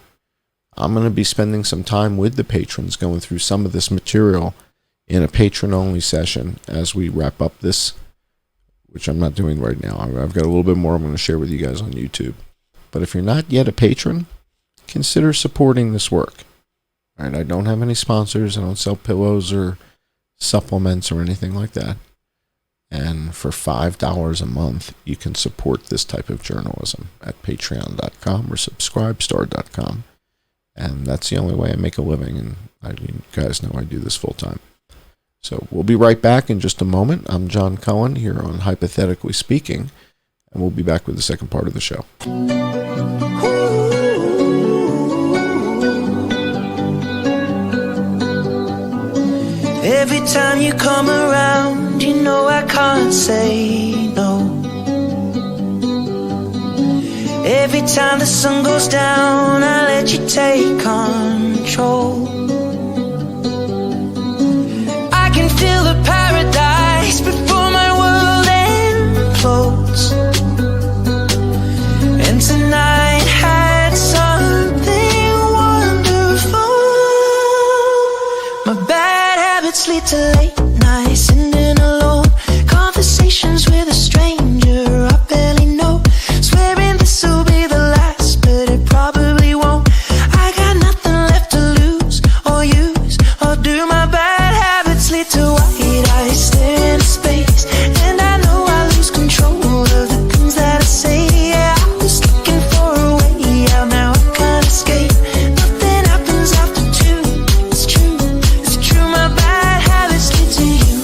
[SPEAKER 1] I'm going to be spending some time with the patrons going through some of this material in a patron-only session as we wrap up this, which I'm not doing right now. I've got a little bit more I'm going to share with you guys on YouTube. But if you're not yet a patron, consider supporting this work. All right, I don't have any sponsors. I don't sell pillows or supplements or anything like that. And for $5 a month, you can support this type of journalism at patreon.com or subscribestar.com. And that's the only way I make a living. And you guys know I do this full time. So we'll be right back in just a moment. I'm John Cohen here on Hypothetically Speaking, and we'll be back with the second part of the show.
[SPEAKER 2] Every time you come around, you know I can't say no. Every time the sun goes down, I let you take control. I can feel the paradise before my world implodes. And tonight had something wonderful. My bad habits lead to late nights, sitting alone, conversations with a stranger I barely know, swearing this will be the last, but it probably won't. I got nothing left to lose or use or do. My bad habits lead to white eyes staring into space, and I know I lose control of the things that I say. Yeah, I was looking for a way out, now I can't escape. Nothing happens after two. It's true, it's true. My bad habits lead to you.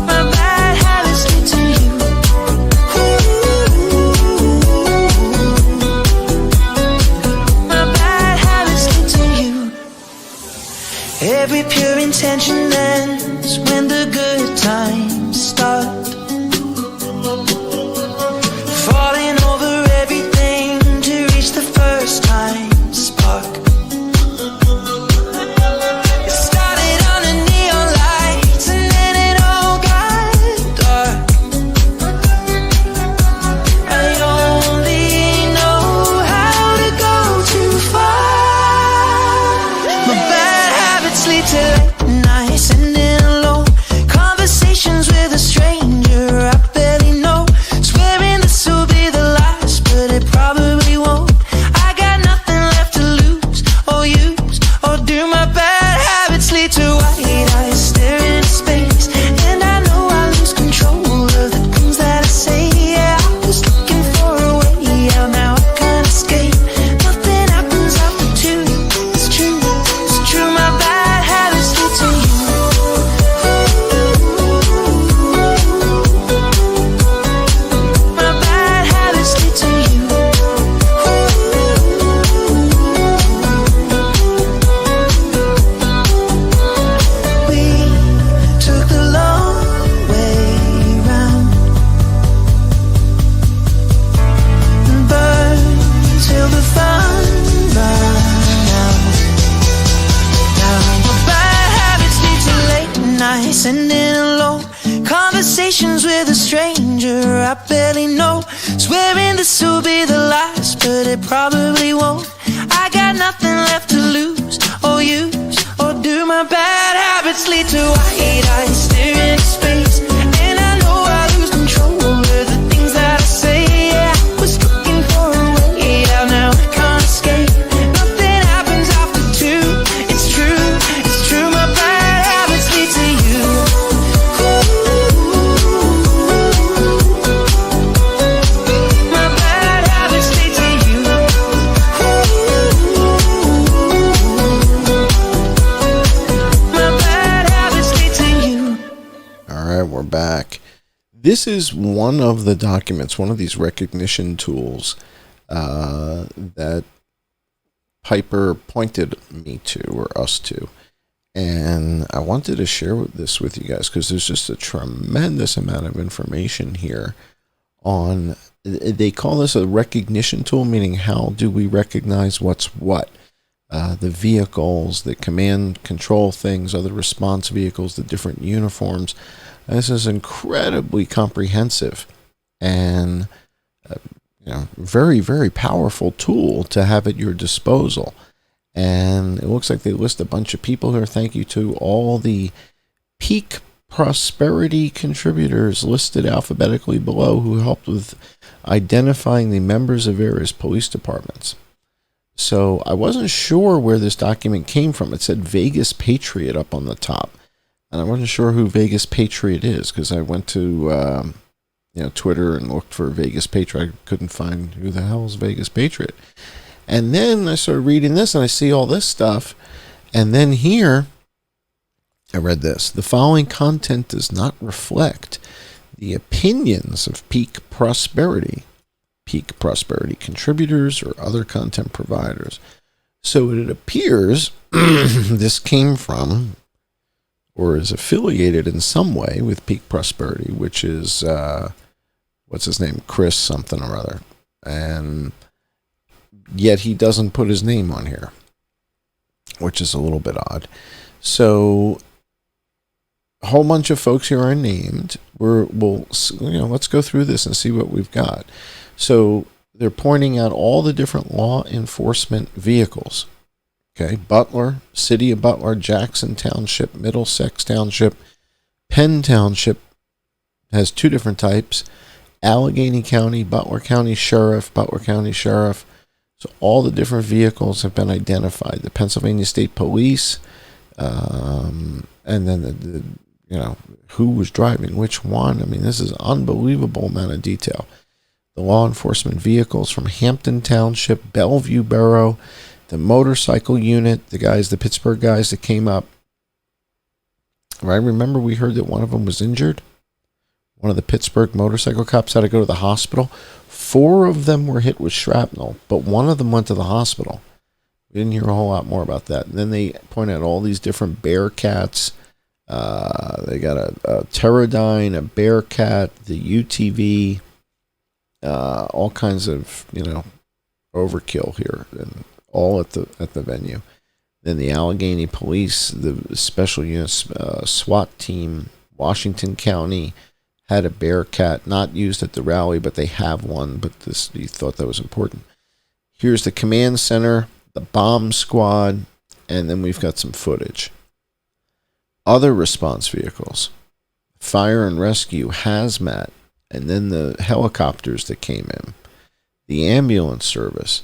[SPEAKER 2] My bad habits lead to you. My bad habits lead to you. Every pure intention ends when the good times start. Falling over everything to reach the first time spark. It started under neon lights and then it all got dark. I only know how to go too far. My bad habits lead to late nights, sitting alone, conversations with a stranger I barely know, swearing this will be the last, but it probably won't. I got nothing left to lose or use or do. My bad habits lead to white eyes staring into space, and I know I lose control of the things that I say. Yeah, I was looking for a way out, now I can't escape. Nothing happens after two. It's true, it's true. My bad habits lead to you. My bad habits lead to you. We took the long way round and burned till the fun ran out. Now my bad habits lead to late nights, sitting alone, conversations with a stranger I barely know, swearing this will be the last, but it probably won't. I got nothing left to lose or use or do. My bad habits lead to white eyes staring into space, and I know I lose control of the things that I say. Yeah, I was looking for a way out, now I can't escape. Nothing happens after two. It's true, it's true. My bad habits lead to you. My bad habits lead to you. My bad habits lead to you.
[SPEAKER 1] All right, we're back. This is one of the documents, one of these recognition tools that Piper pointed me to, or us to. And I wanted to share this with you guys because there's just a tremendous amount of information here on, they call this a recognition tool, meaning how do we recognize what's what? The vehicles, the command control things, other response vehicles, the different uniforms. This is incredibly comprehensive and very, very powerful tool to have at your disposal. And it looks like they list a bunch of people here. Thank you to all the peak prosperity contributors listed alphabetically below who helped with identifying the members of various police departments. So I wasn't sure where this document came from. It said Vegas Patriot up on the top. And I wasn't sure who Vegas Patriot is because I went to Twitter and looked for Vegas Patriot. I couldn't find who the hell is Vegas Patriot. And then I started reading this and I see all this stuff. And then here, I read this. The following content does not reflect the opinions of peak prosperity contributors or other content providers. So it appears this came from or is affiliated in some way with Peak Prosperity, which is, what's his name? Chris something or other. And yet he doesn't put his name on here, which is a little bit odd. So a whole bunch of folks here are named. Let's go through this and see what we've got. So they're pointing out all the different law enforcement vehicles. Okay, Butler, City of Butler, Jackson Township, Middlesex Township, Penn Township has two different types. Allegheny County, Butler County Sheriff. So all the different vehicles have been identified. The Pennsylvania State Police, and then who was driving which one. I mean, this is an unbelievable amount of detail. The law enforcement vehicles from Hampton Township, Bellevue Borough, the motorcycle unit, the Pittsburgh guys that came up. Right? Remember we heard that one of them was injured? One of the Pittsburgh motorcycle cops had to go to the hospital. 4 of them were hit with shrapnel, but one of them went to the hospital. We didn't hear a whole lot more about that. And then they point out all these different Bearcats. They got a Pterodyne, a Bearcat, the UTV, all kinds of, overkill here, and all at the venue. Then the Allegheny Police, the special units, SWAT team, Washington County had a Bearcat, not used at the rally, but they have one. But he thought that was important. Here's the command center, the bomb squad, and then we've got some footage. Other response vehicles, fire and rescue, hazmat, and then the helicopters that came in, the ambulance service.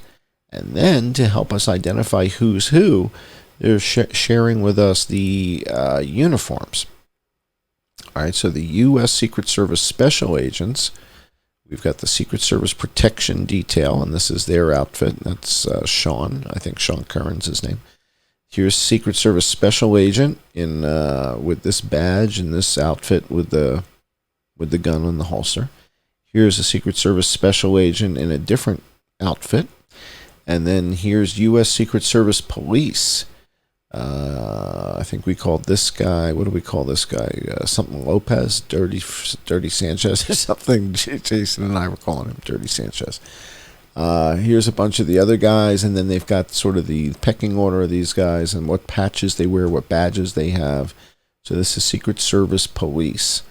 [SPEAKER 1] And then to help us identify who's who, they're sharing with us the uniforms. All right, so the U.S. Secret Service Special Agents, we've got the Secret Service Protection Detail, and this is their outfit. That's Sean. I think Sean Curran's his name. Here's Secret Service Special Agent in with this badge and this outfit with the gun in the holster. Here's a Secret Service Special Agent in a different outfit. And then here's U.S. Secret Service Police. I think we called this guy, what do we call this guy? Something Lopez, Dirty Sanchez or something. Jason and I were calling him Dirty Sanchez. Here's a bunch of the other guys, and then they've got sort of the pecking order of these guys and what patches they wear, what badges they have. So this is Secret Service Police.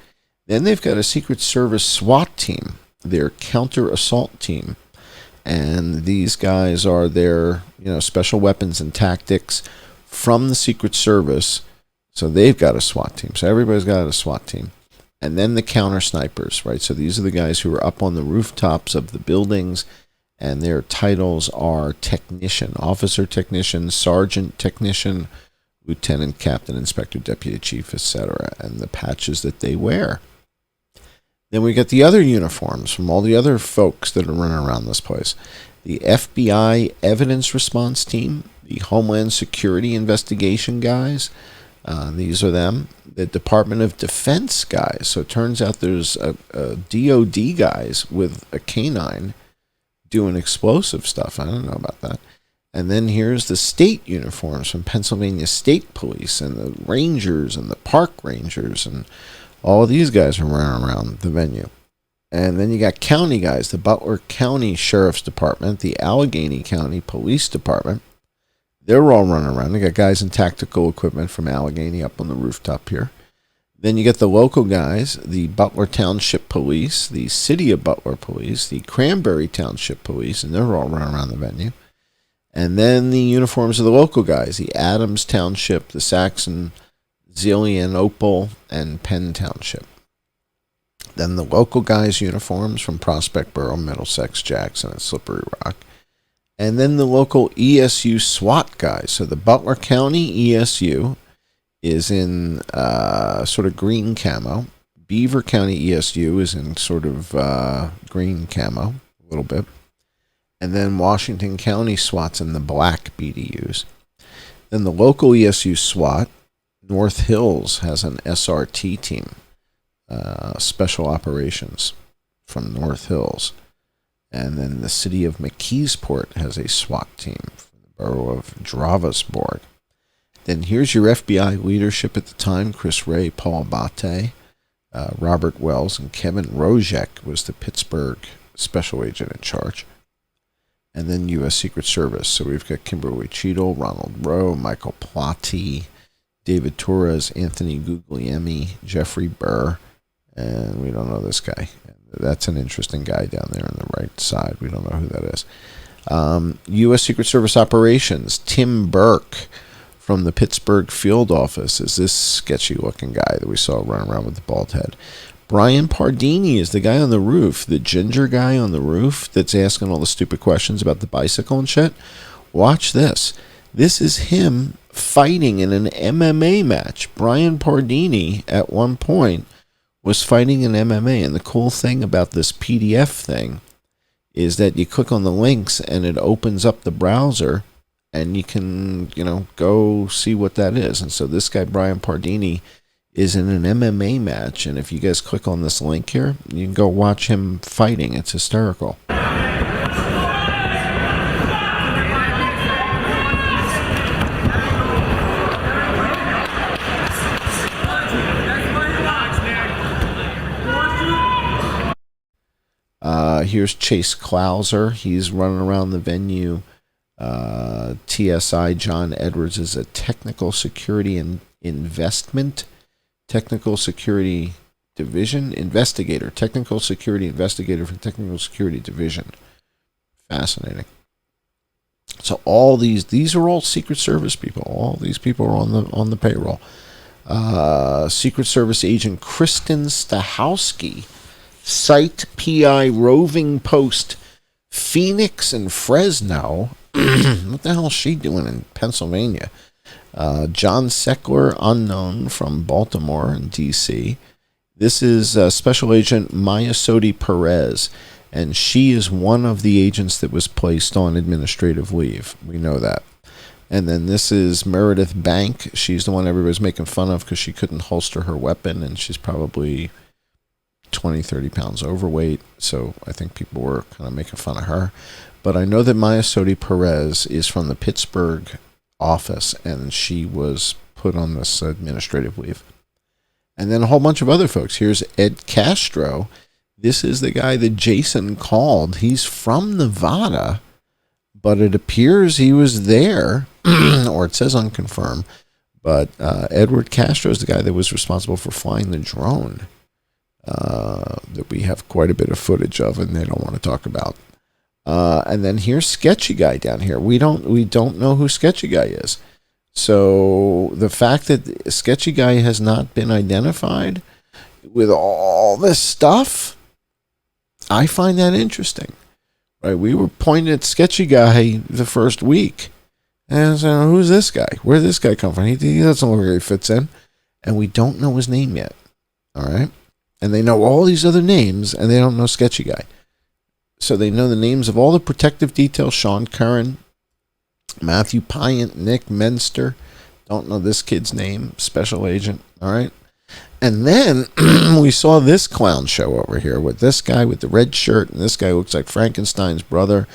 [SPEAKER 1] Then they've got a Secret Service SWAT team, their counter-assault team. And these guys are their, special weapons and tactics from the Secret Service. So they've got a SWAT team. So everybody's got a SWAT team. And then the counter snipers, right? So these are the guys who are up on the rooftops of the buildings, and their titles are technician, officer technician, sergeant technician, lieutenant, captain, inspector, deputy chief, etc., and the patches that they wear. Then we get the other uniforms from all the other folks that are running around this place. The FBI Evidence Response Team, the Homeland Security Investigation guys, these are them. The Department of Defense guys. So it turns out there's a DOD guys with a canine doing explosive stuff. I don't know about that. And then here's the state uniforms from Pennsylvania State Police and the Rangers and the Park Rangers, and all of these guys are running around the venue. And then you got county guys, the Butler County Sheriff's Department, the Allegheny County Police Department. They're all running around. They got guys in tactical equipment from Allegheny up on the rooftop here. Then you get the local guys, the Butler Township Police, the City of Butler Police, the Cranberry Township Police, and they're all running around the venue. And then the uniforms of the local guys, the Adams Township, the Saxon Zelienople, and Penn Township. Then the local guys' uniforms from Prospect Borough, Middlesex, Jackson, and Slippery Rock. And then the local ESU SWAT guys. So the Butler County ESU is in sort of green camo. Beaver County ESU is in sort of green camo, a little bit. And then Washington County SWAT's in the black BDUs. Then the local ESU SWAT, North Hills, has an SRT team, Special Operations from North Hills. And then the city of McKeesport has a SWAT team from the borough of Dravosburg. Then here's your FBI leadership at the time: Chris Ray, Paul Bate, Robert Wells, and Kevin Rojek was the Pittsburgh special agent in charge. And then U.S. Secret Service. So we've got Kimberly Cheadle, Ronald Rowe, Michael Plotty, David Torres, Anthony Guglielmi, Jeffrey Burr, and we don't know this guy. That's an interesting guy down there on the right side. We don't know who that is. U.S. Secret Service Operations, Tim Burke from the Pittsburgh field office is this sketchy-looking guy that we saw running around with the bald head. Brian Pardini is the guy on the roof, the ginger guy on the roof that's asking all the stupid questions about the bicycle and shit. Watch this. This is him fighting in an MMA match. Brian Pardini, at one point, was fighting in MMA, and the cool thing about this PDF thing is that you click on the links and it opens up the browser, and you can, go see what that is. And so this guy, Brian Pardini, is in an MMA match, and if you guys click on this link here, you can go watch him fighting. It's hysterical. Here's Chase Clouser. He's running around the venue. TSI John Edwards is a technical security and technical security division investigator. Technical security investigator for technical security division. Fascinating. So all these are all Secret Service people. All these people are on the payroll. Secret Service agent Kristen Stahowski, Site PI Roving Post, Phoenix and Fresno. What the hell is she doing in Pennsylvania? John Seckler, unknown, from Baltimore and D.C. This is Special Agent Maya Sodi Perez, and she is one of the agents that was placed on administrative leave. We know that. And then this is Meredith Bank. She's the one everybody's making fun of because she couldn't holster her weapon, and she's probably 20, 30 pounds overweight. So I think people were kind of making fun of her. But I know that Maya Sodi Perez is from the Pittsburgh office, and she was put on this administrative leave. And then a whole bunch of other folks. Here's Ed Castro. This is the guy that Jason called. He's from Nevada, but it appears he was there, or it says unconfirmed. But Edward Castro is the guy that was responsible for flying the drone that we have quite a bit of footage of, and they don't want to talk about. And then here's Sketchy Guy down here. We don't know who Sketchy Guy is. So the fact that Sketchy Guy has not been identified with all this stuff, I find that interesting. Right? We were pointing at Sketchy Guy the first week. And so, who's this guy? Where did this guy come from? He doesn't look like he fits in. And we don't know his name yet. All right? And they know all these other names, and they don't know Sketchy Guy. So they know the names of all the protective details: Sean Curran, Matthew Pyant, Nick Menster. Don't know this kid's name, Special Agent. All right. And then we saw this clown show over here with this guy with the red shirt, and this guy looks like Frankenstein's brother,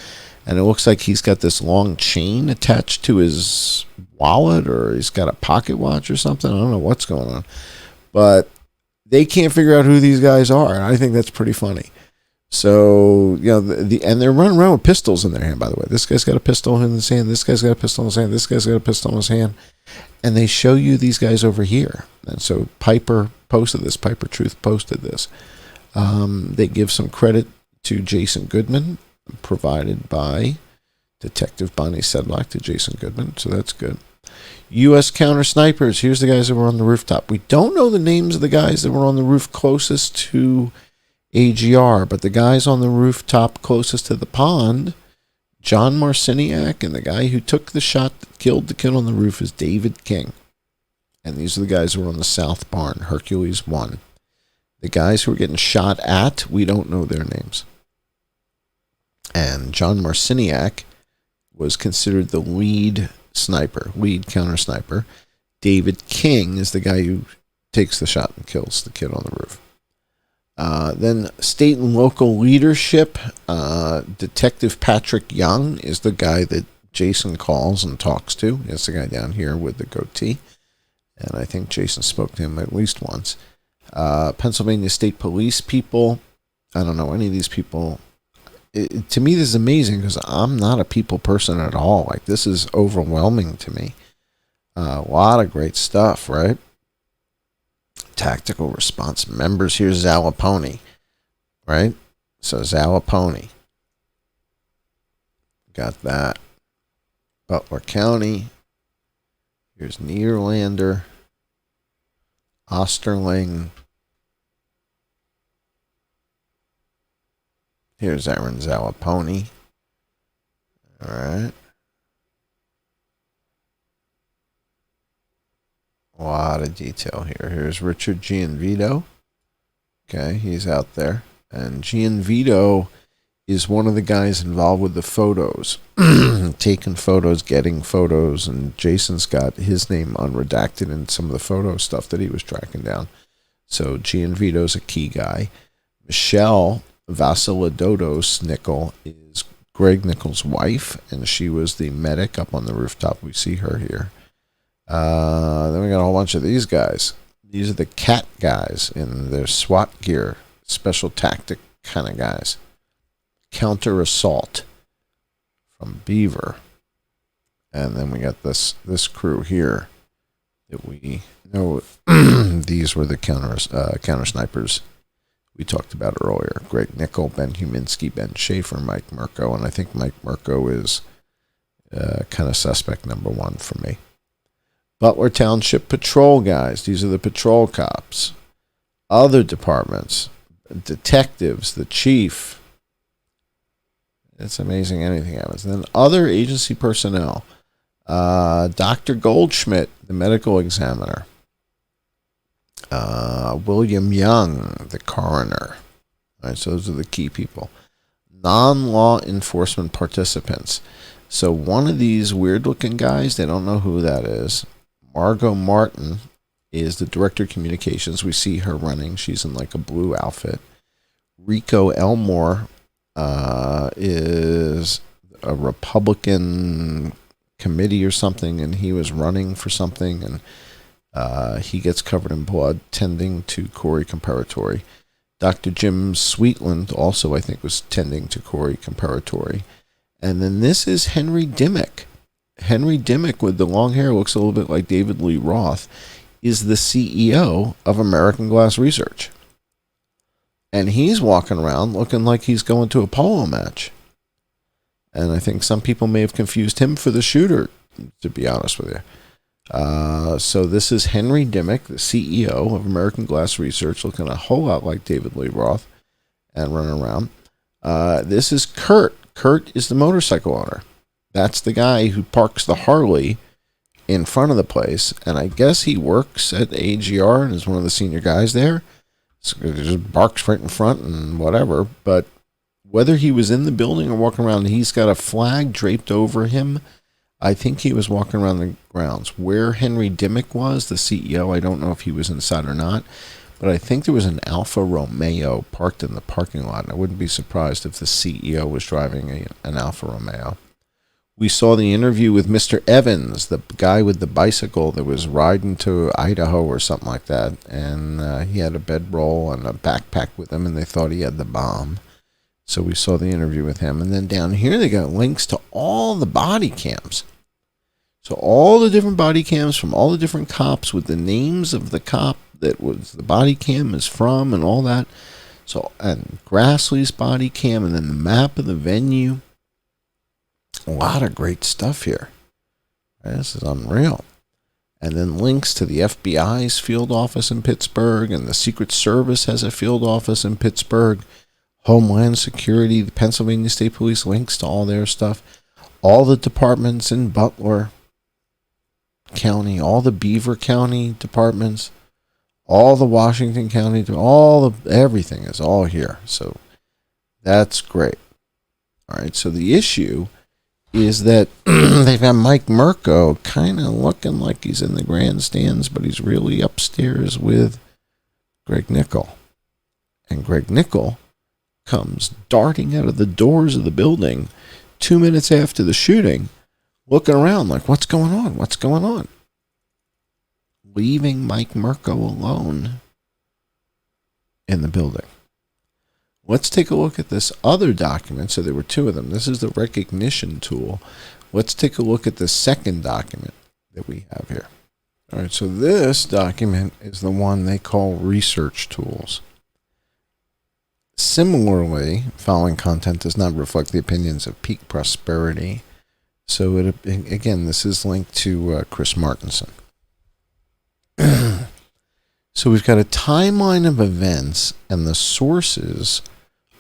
[SPEAKER 1] and it looks like he's got this long chain attached to his wallet, or he's got a pocket watch or something. I don't know what's going on. But they can't figure out who these guys are, and I think that's pretty funny. So, and they're running around with pistols in their hand, by the way. This guy's got a pistol in his hand. This guy's got a pistol in his hand. This guy's got a pistol in his hand. And they show you these guys over here. And so Piper posted this. Piper Truth posted this. They give some credit to Jason Goodman, provided by Detective Bonnie Sedlock to Jason Goodman. So that's good. U.S. counter snipers. Here's the guys that were on the rooftop. We don't know the names of the guys that were on the roof closest to AGR, but the guys on the rooftop closest to the pond, John Marciniak, and the guy who took the shot that killed the kid on the roof is David King. And these are the guys who were on the south barn, Hercules 1. The guys who were getting shot at, we don't know their names. And John Marciniak was considered the lead counter sniper. David King is the guy who takes the shot and kills the kid on the roof. Then state and local leadership. Detective Patrick Young is the guy that Jason calls and talks to. It's the guy down here with the goatee. And I think Jason spoke to him at least once. Pennsylvania State Police people. I don't know any of these people. To me, this is amazing because I'm not a people person at all. Like, this is overwhelming to me. A lot of great stuff, right? Tactical response members. Here's Zalaponi, right? So Zalaponi. Got that. Butler County. Here's Nederlander. Osterling. Here's Aaron Zalaponi. All right. A lot of detail here. Here's Richard Gianvito. Okay, he's out there. And Gianvito is one of the guys involved with the photos. Taking photos, getting photos, and Jason's got his name unredacted in some of the photo stuff that he was tracking down. So Gianvito's a key guy. Michelle Vasilidodos Nickel is Greg Nickel's wife, and she was the medic up on the rooftop. We see her here. Then we got a whole bunch of these guys. These are the CAT guys in their SWAT gear, special tactic kind of guys. Counter assault from Beaver. And then we got this crew here that we know. These were the counter snipers we talked about earlier. Greg Nickel, Ben Huminski, Ben Schaefer, Mike Mirko, and I think Mike Mirko is kind of suspect number one for me. Butler Township Patrol guys. These are the patrol cops. Other departments, detectives, the chief. It's amazing anything happens. And then other agency personnel. Dr. Goldschmidt, the medical examiner. William Young, the coroner. All right, so those are the key people. Non-law enforcement participants. So one of these weird-looking guys, they don't know who that is. Margot Martin is the director of communications. We see her running. She's in like a blue outfit. Rico Elmore is a Republican committee or something, and he was running for something, and he gets covered in blood, tending to Corey Comparatori. Dr. Jim Sweetland also, I think, was tending to Corey Comparatori. And then this is Henry Dimmick. Henry Dimmick, with the long hair, looks a little bit like David Lee Roth, is the CEO of American Glass Research. And he's walking around looking like he's going to a polo match. And I think some people may have confused him for the shooter, to be honest with you. So this is Henry Dimmick, the CEO of American Glass Research, looking a whole lot like David Lee Roth and running around. This is Kurt. Kurt is the motorcycle owner. That's the guy who parks the Harley in front of the place, and I guess he works at AGR and is one of the senior guys there. So he just barks right in front and whatever, but whether he was in the building or walking around, he's got a flag draped over him. I think he was walking around the grounds. Where Henry Dimmick was, the CEO, I don't know if he was inside or not, but I think there was an Alfa Romeo parked in the parking lot, and I wouldn't be surprised if the CEO was driving an Alfa Romeo. We saw the interview with Mr. Evans, the guy with the bicycle that was riding to Idaho or something like that, and he had a bedroll and a backpack with him, and they thought he had the bomb. So we saw the interview with him. And then down here they got links to all the body cams. So all the different body cams from all the different cops with the names of the cop that was the body cam is from and all that. So, and Grassley's body cam, and then the map of the venue. A lot of great stuff here. This is unreal. And then links to the FBI's field office in Pittsburgh, and the Secret Service has a field office in Pittsburgh. Homeland Security, the Pennsylvania State Police, links to all their stuff. All the departments in Butler County, all the Beaver County departments, all the Washington County, everything is all here. So that's great. All right, so the issue is that they've got Mike Mirko kind of looking like he's in the grandstands, but he's really upstairs with Greg Nickel. And Greg Nickel comes darting out of the doors of the building 2 minutes after the shooting, looking around like, what's going on? What's going on? Leaving Mike Mirko alone in the building. Let's take a look at this other document. So there were two of them. This is the recognition tool. Let's take a look at the second document that we have here. All right, so this document is the one they call research tools. Similarly, following content does not reflect the opinions of Peak Prosperity. So, again, this is linked to Chris Martinson. So we've got a timeline of events, and the sources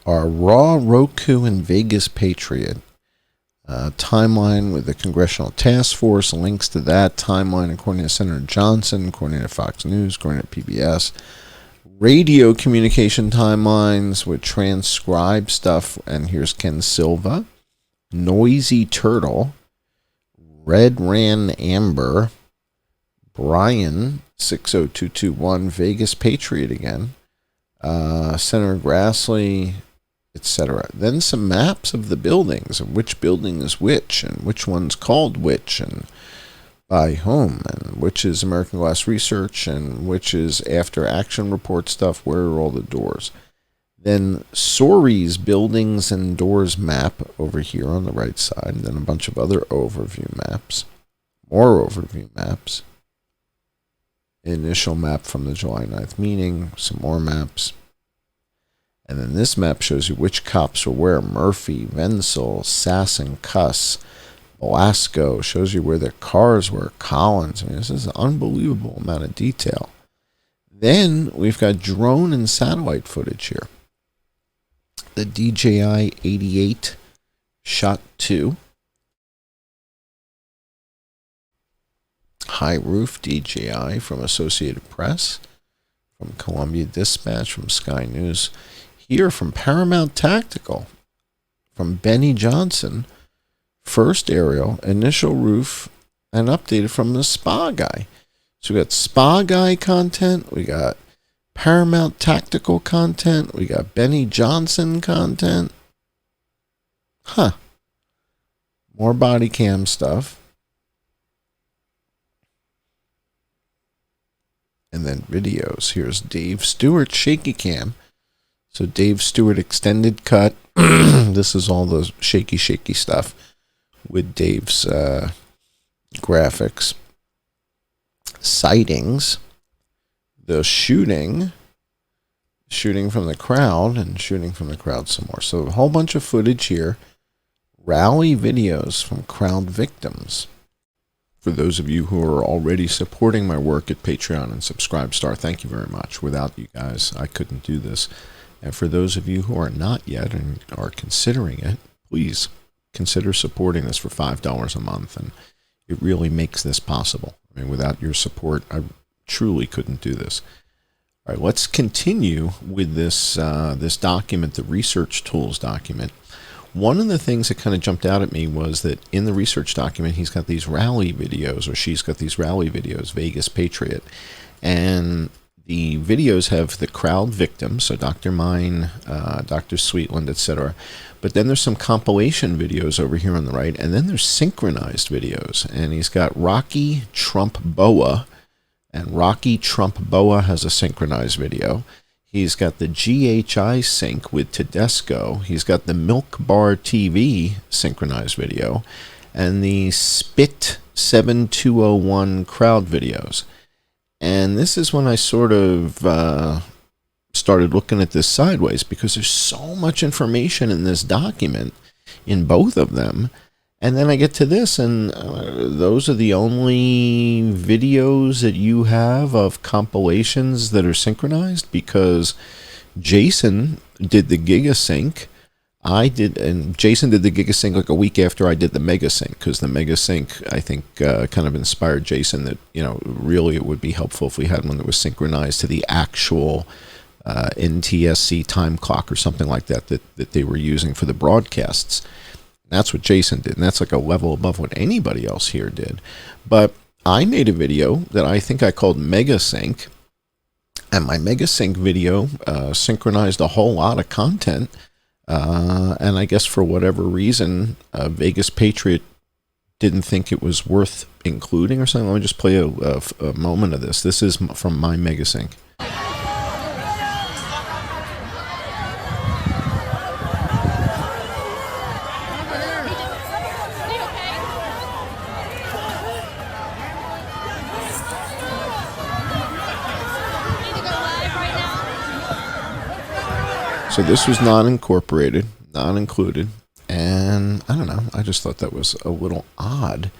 [SPEAKER 1] are Raw, Roku, and Vegas Patriot. Timeline with the Congressional Task Force, links to that timeline according to Senator Johnson, according to Fox News, according to PBS. Radio communication timelines with transcribed stuff, and here's Ken Silva, Noisy Turtle, Red Ran Amber, Brian 60221, Vegas Patriot again, Senator Grassley, etc. Then some maps of the buildings and which building is which and which one's called which and by whom, and which is American Glass Research and which is After Action Report stuff. Where are all the doors? Then Sori's buildings and doors map over here on the right side. And then a bunch of other overview maps. More overview maps. Initial map from the July 9th meeting. Some more maps. And then this map shows you which cops were where. Murphy, Wenzel, Sass and Cuss. Velasco shows you where their cars were. Collins. I mean, this is an unbelievable amount of detail. Then we've got drone and satellite footage here. The DJI 88 Shot 2. High Roof DJI from Associated Press. From Columbia Dispatch. From Sky News. Here from Paramount Tactical. From Benny Johnson. First aerial, initial roof, and updated from the Spa Guy. So we got Spa Guy content, we got Paramount Tactical content, we got Benny Johnson content. More body cam stuff. And then videos. Here's Dave Stewart shaky cam. So Dave Stewart extended cut. This is all the shaky stuff with Dave's graphics. Sightings. The shooting from the crowd, and shooting from the crowd some more. So a whole bunch of footage here. Rally videos from crowd victims. For those of you who are already supporting my work at Patreon and Subscribestar, thank you very much. Without you guys, I couldn't do this. And for those of you who are not yet and are considering it, please consider supporting this for $5 a month, and it really makes this possible. I mean, without your support, I truly couldn't do this. All right, let's continue with this this document, the research tools document. One of the things that kind of jumped out at me was that in the research document, he's got these rally videos, or she's got these rally videos, Vegas Patriot, and the videos have the crowd victims, so Dr. Mine, Dr. Sweetland, etc. But then there's some compilation videos over here on the right, and then there's synchronized videos. And he's got Rocky Trump Boa, and Rocky Trump Boa has a synchronized video. He's got the GHI sync with Tedesco. He's got the Milk Bar TV synchronized video, and the Spit 7201 crowd videos. And this is when I sort of started looking at this sideways, because there's so much information in this document, in both of them, And then I get to this, and those are the only videos that you have of compilations that are synchronized, because Jason did the Gigasync. And Jason did the Gigasync like a week after I did the Megasync, because the Megasync, I think, kind of inspired Jason that, really it would be helpful if we had one that was synchronized to the actual NTSC time clock or something like that they were using for the broadcasts. That's what Jason did, and that's like a level above what anybody else here did. But I made a video that I think I called Megasync, and my Megasync video synchronized a whole lot of content. And I guess for whatever reason, Vegas Patriot didn't think it was worth including or something. Let me just play a moment of this. This is from my Megasync. So this was not incorporated, not included, and I don't know, I just thought that was a little odd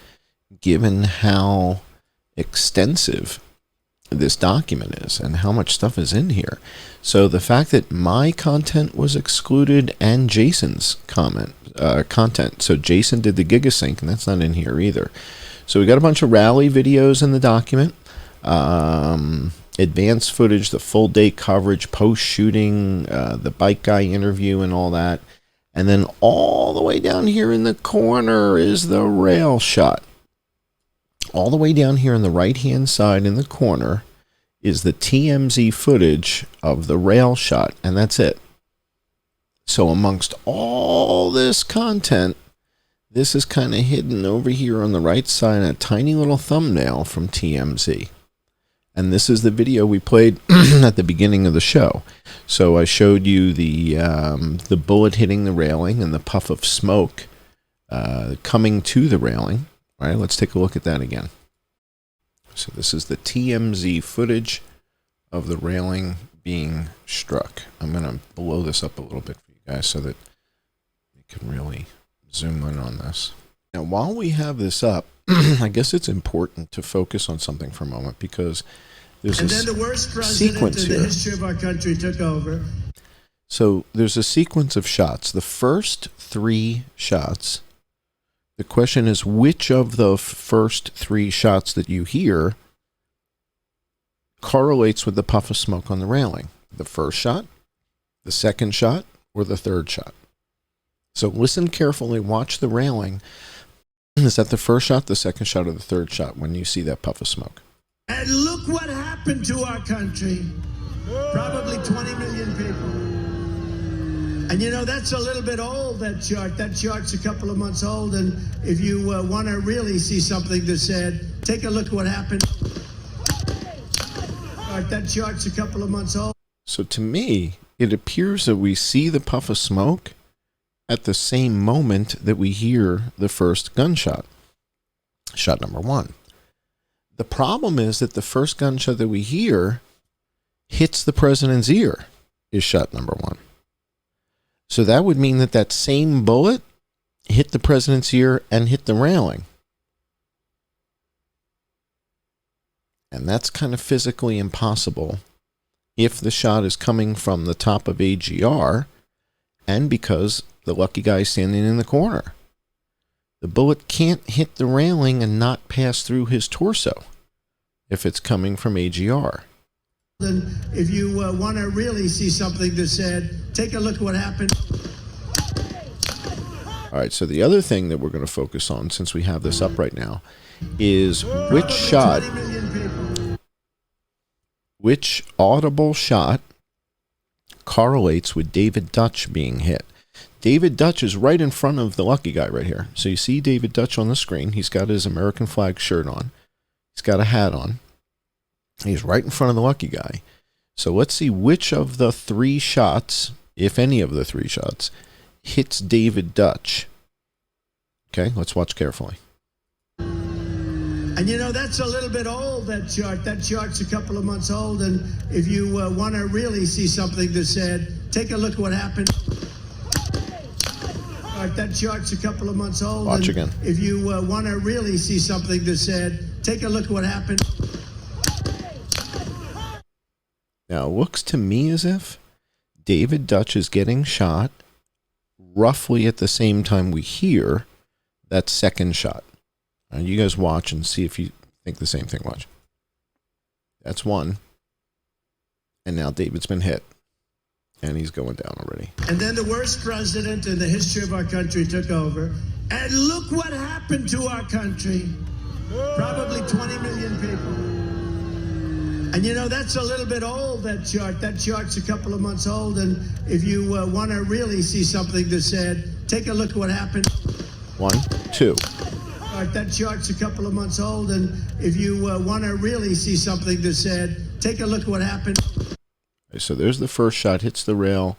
[SPEAKER 1] given how extensive this document is and how much stuff is in here. So the fact that my content was excluded and Jason's content, so Jason did the Gigasync, and that's not in here either. So we got a bunch of rally videos in the document. Advanced footage, the full day coverage, post-shooting, the bike guy interview and all that. And then all the way down here in the corner is the rail shot. All the way down here on the right-hand side in the corner is the TMZ footage of the rail shot, and that's it. So amongst all this content, this is kind of hidden over here on the right side, a tiny little thumbnail from TMZ. And this is the video we played at the beginning of the show. So I showed you the bullet hitting the railing and the puff of smoke coming to the railing. All right, let's take a look at that again. So this is the TMZ footage of the railing being struck. I'm going to blow this up a little bit for you guys so that you can really zoom in on this. Now, while we have this up, I guess it's important to focus on something for a moment, because there's
[SPEAKER 3] and then the worst president
[SPEAKER 1] sequence
[SPEAKER 3] in the
[SPEAKER 1] here.
[SPEAKER 3] history of our country took over.
[SPEAKER 1] So there's a sequence of shots. The first three shots, the question is, which of the first three shots that you hear correlates with the puff of smoke on the railing? The first shot, the second shot, or the third shot? So listen carefully, watch the railing. Is that the first shot, the second shot, or the third shot when you see that puff of smoke?
[SPEAKER 3] And look what happened to our country. Probably 20 million people. And that's a little bit old, that chart. That chart's a couple of months old. And if you want to really see something that's said, take a look at what happened. That chart's a couple of months old.
[SPEAKER 1] So to me, it appears that we see the puff of smoke at the same moment that we hear the first gunshot. Shot number one. The problem is that the first gunshot that we hear hits the president's ear is shot number one. So that would mean that that same bullet hit the president's ear and hit the railing. And that's kind of physically impossible if the shot is coming from the top of AGR and because the lucky guy is standing in the corner. The bullet can't hit the railing and not pass through his torso if it's coming from AGR.
[SPEAKER 3] And if you want to really see something that's said, take a look at what happened.
[SPEAKER 1] All right, so the other thing that we're going to focus on, since we have this up right now, is which shot, which audible shot correlates with David Dutch being hit. David Dutch is right in front of the lucky guy right here. So you see David Dutch on the screen. He's got his American flag shirt on. He's got a hat on. He's right in front of the lucky guy. So let's see which of the three shots, if any of the three shots, hits David Dutch. Okay, let's watch carefully.
[SPEAKER 3] And that's a little bit old, that chart. That chart's a couple of months old. And if you want to really see something that's said, take a look at what happened. That chart's a couple of months old.
[SPEAKER 1] Watch
[SPEAKER 3] and
[SPEAKER 1] again.
[SPEAKER 3] If you want to really see something that's said, take a look at what happened.
[SPEAKER 1] Now, it looks to me as if David Dutch is getting shot roughly at the same time we hear that second shot. Now, you guys watch and see if you think the same thing. Watch. That's one. And now David's been hit. And he's going down already.
[SPEAKER 3] And then the worst president in the history of our country took over. And look what happened to our country. Probably 20 million people. And you know, that's a little bit old, that chart. That chart's a couple of months old. And if you want to really see something that's said, take a look at what happened.
[SPEAKER 1] 1, 2.
[SPEAKER 3] That chart's a couple of months old. And if you want to really see something that's said, take a look at what happened.
[SPEAKER 1] So there's the first shot, hits the rail.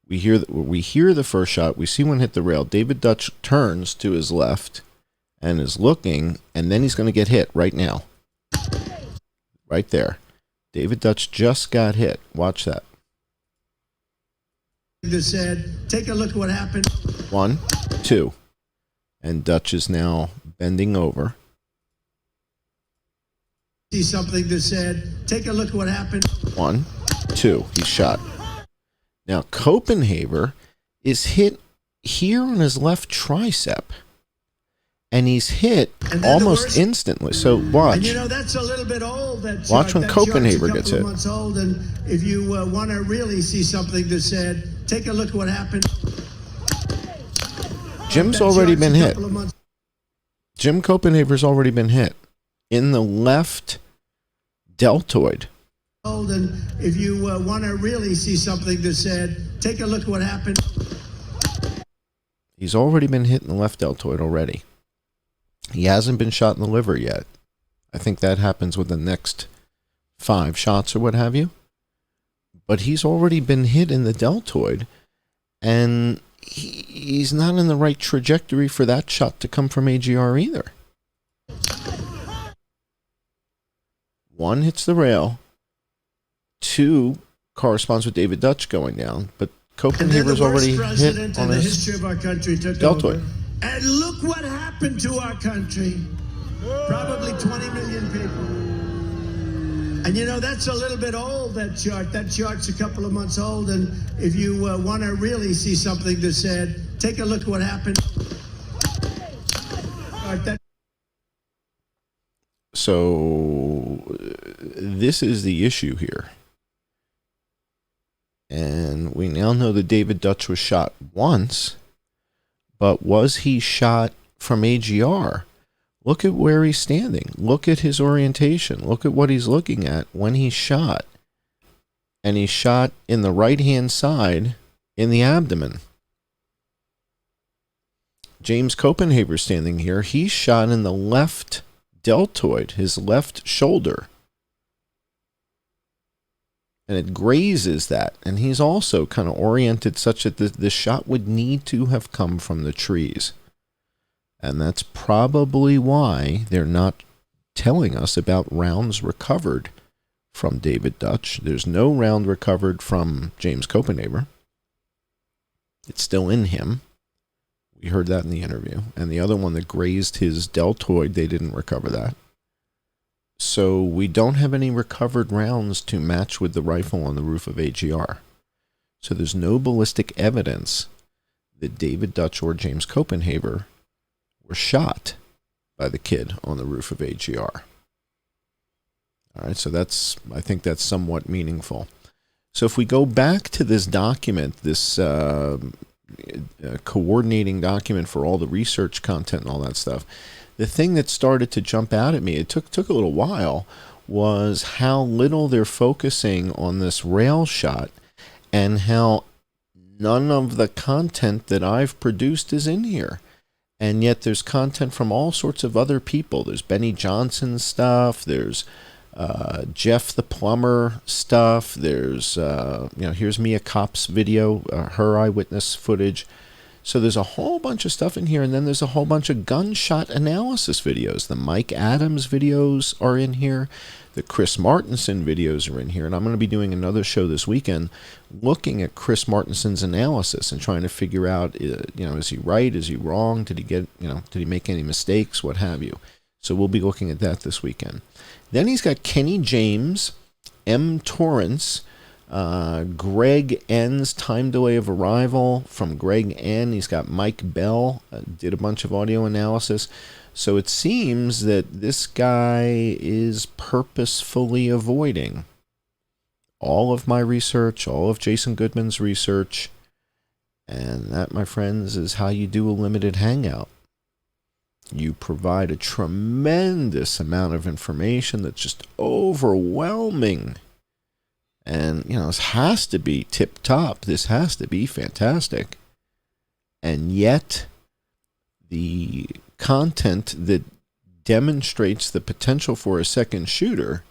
[SPEAKER 1] We hear the first shot. We see one hit the rail. David Dutch turns to his left and is looking, and then he's going to get hit right now. Right there. David Dutch just got hit. Watch that.
[SPEAKER 3] That said, take a look at what happened.
[SPEAKER 1] 1, 2. And Dutch is now bending over.
[SPEAKER 3] See something that said, take a look at what happened.
[SPEAKER 1] 1, 2. He's shot. Now, Copenhaver is hit here on his left tricep. And he's hit almost instantly. So watch.
[SPEAKER 3] And you know, that's a little bit old. That
[SPEAKER 1] watch when
[SPEAKER 3] that
[SPEAKER 1] Copenhaver gets hit.
[SPEAKER 3] Months old, and if you want to really see something that said, take a look at what happened.
[SPEAKER 1] Jim's already been hit. Jim Copenhaver's already been hit in the left deltoid.
[SPEAKER 3] And if you want to really see something that said, take a look at what happened.
[SPEAKER 1] He's already been hit in the left deltoid already. He hasn't been shot in the liver yet. I think that happens with the next 5 shots or what have you. But he's already been hit in the deltoid, and he's not in the right trajectory for that shot to come from AGR either. 1 hits the rail. 2 corresponds with David Dutch going down, but Copenhaver's already hit on his
[SPEAKER 3] history of our country took
[SPEAKER 1] deltoid.
[SPEAKER 3] Over. And look what happened to our country. Probably 20 million people. And you know, that's a little bit old, that chart. That chart's a couple of months old. And if you want to really see something that said, take a look at what happened.
[SPEAKER 1] So this is the issue here. And we now know that David Dutch was shot once, but was he shot from AGR? Look at where he's standing. Look at his orientation. Look at what he's looking at when he's shot. And he's shot in the right-hand side in the abdomen. James Copenhaver standing here. He's shot in the left deltoid, his left shoulder. And it grazes that. And he's also kind of oriented such that the shot would need to have come from the trees. And that's probably why they're not telling us about rounds recovered from David Dutch. There's no round recovered from James Copenhaver. It's still in him. We heard that in the interview. And the other one that grazed his deltoid, they didn't recover that. So we don't have any recovered rounds to match with the rifle on the roof of AGR. So there's no ballistic evidence that David Dutch or James Copenhaver were shot by the kid on the roof of AGR. All right, so I think that's somewhat meaningful. So if we go back to this document, this coordinating document for all the research content and all that stuff, the thing that started to jump out at me, it took a little while, was how little they're focusing on this rail shot and how none of the content that I've produced is in here. And yet there's content from all sorts of other people. There's Benny Johnson stuff. There's Jeff the plumber stuff. There's, here's Mia Kopp's video, her eyewitness footage. So there's a whole bunch of stuff in here, and then there's a whole bunch of gunshot analysis videos. The Mike Adams videos are in here. The Chris Martenson videos are in here. And I'm going to be doing another show this weekend looking at Chris Martenson's analysis and trying to figure out, is he right? Is he wrong? Did he make any mistakes? What have you? So we'll be looking at that this weekend. Then he's got Kenny James, M. Torrance, Greg N's Time Delay of Arrival from Greg N. He's got Mike Bell, did a bunch of audio analysis. So it seems that this guy is purposefully avoiding all of my research, all of Jason Goodman's research. And that, my friends, is how you do a limited hangout. You provide a tremendous amount of information that's just overwhelming. And, this has to be tip-top. This has to be fantastic. And yet, the content that demonstrates the potential for a second shooter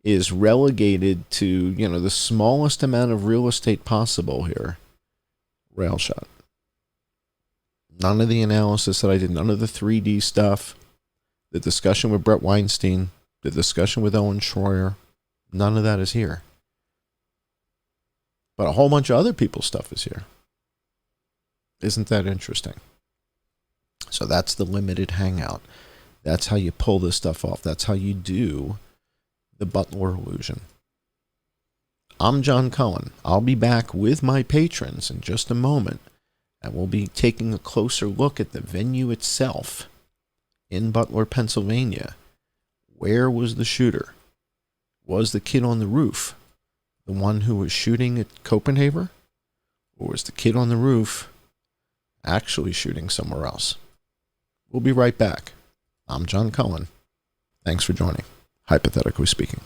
[SPEAKER 1] is relegated to, the smallest amount of real estate possible here. Rail shot. None of the analysis that I did, none of the 3D stuff, the discussion with Brett Weinstein, the discussion with Owen Schroyer, none of that is here. But a whole bunch of other people's stuff is here. Isn't that interesting? So that's the limited hangout. That's how you pull this stuff off. That's how you do the Butler illusion. I'm John Cullen. I'll be back with my patrons in just a moment, and we'll be taking a closer look at the venue itself in Butler, Pennsylvania. Where was the shooter? Was the kid on the roof the one who was shooting at Copenhagen? Or was the kid on the roof actually shooting somewhere else? We'll be right back. I'm John Cullen. Thanks for joining, Hypothetically Speaking.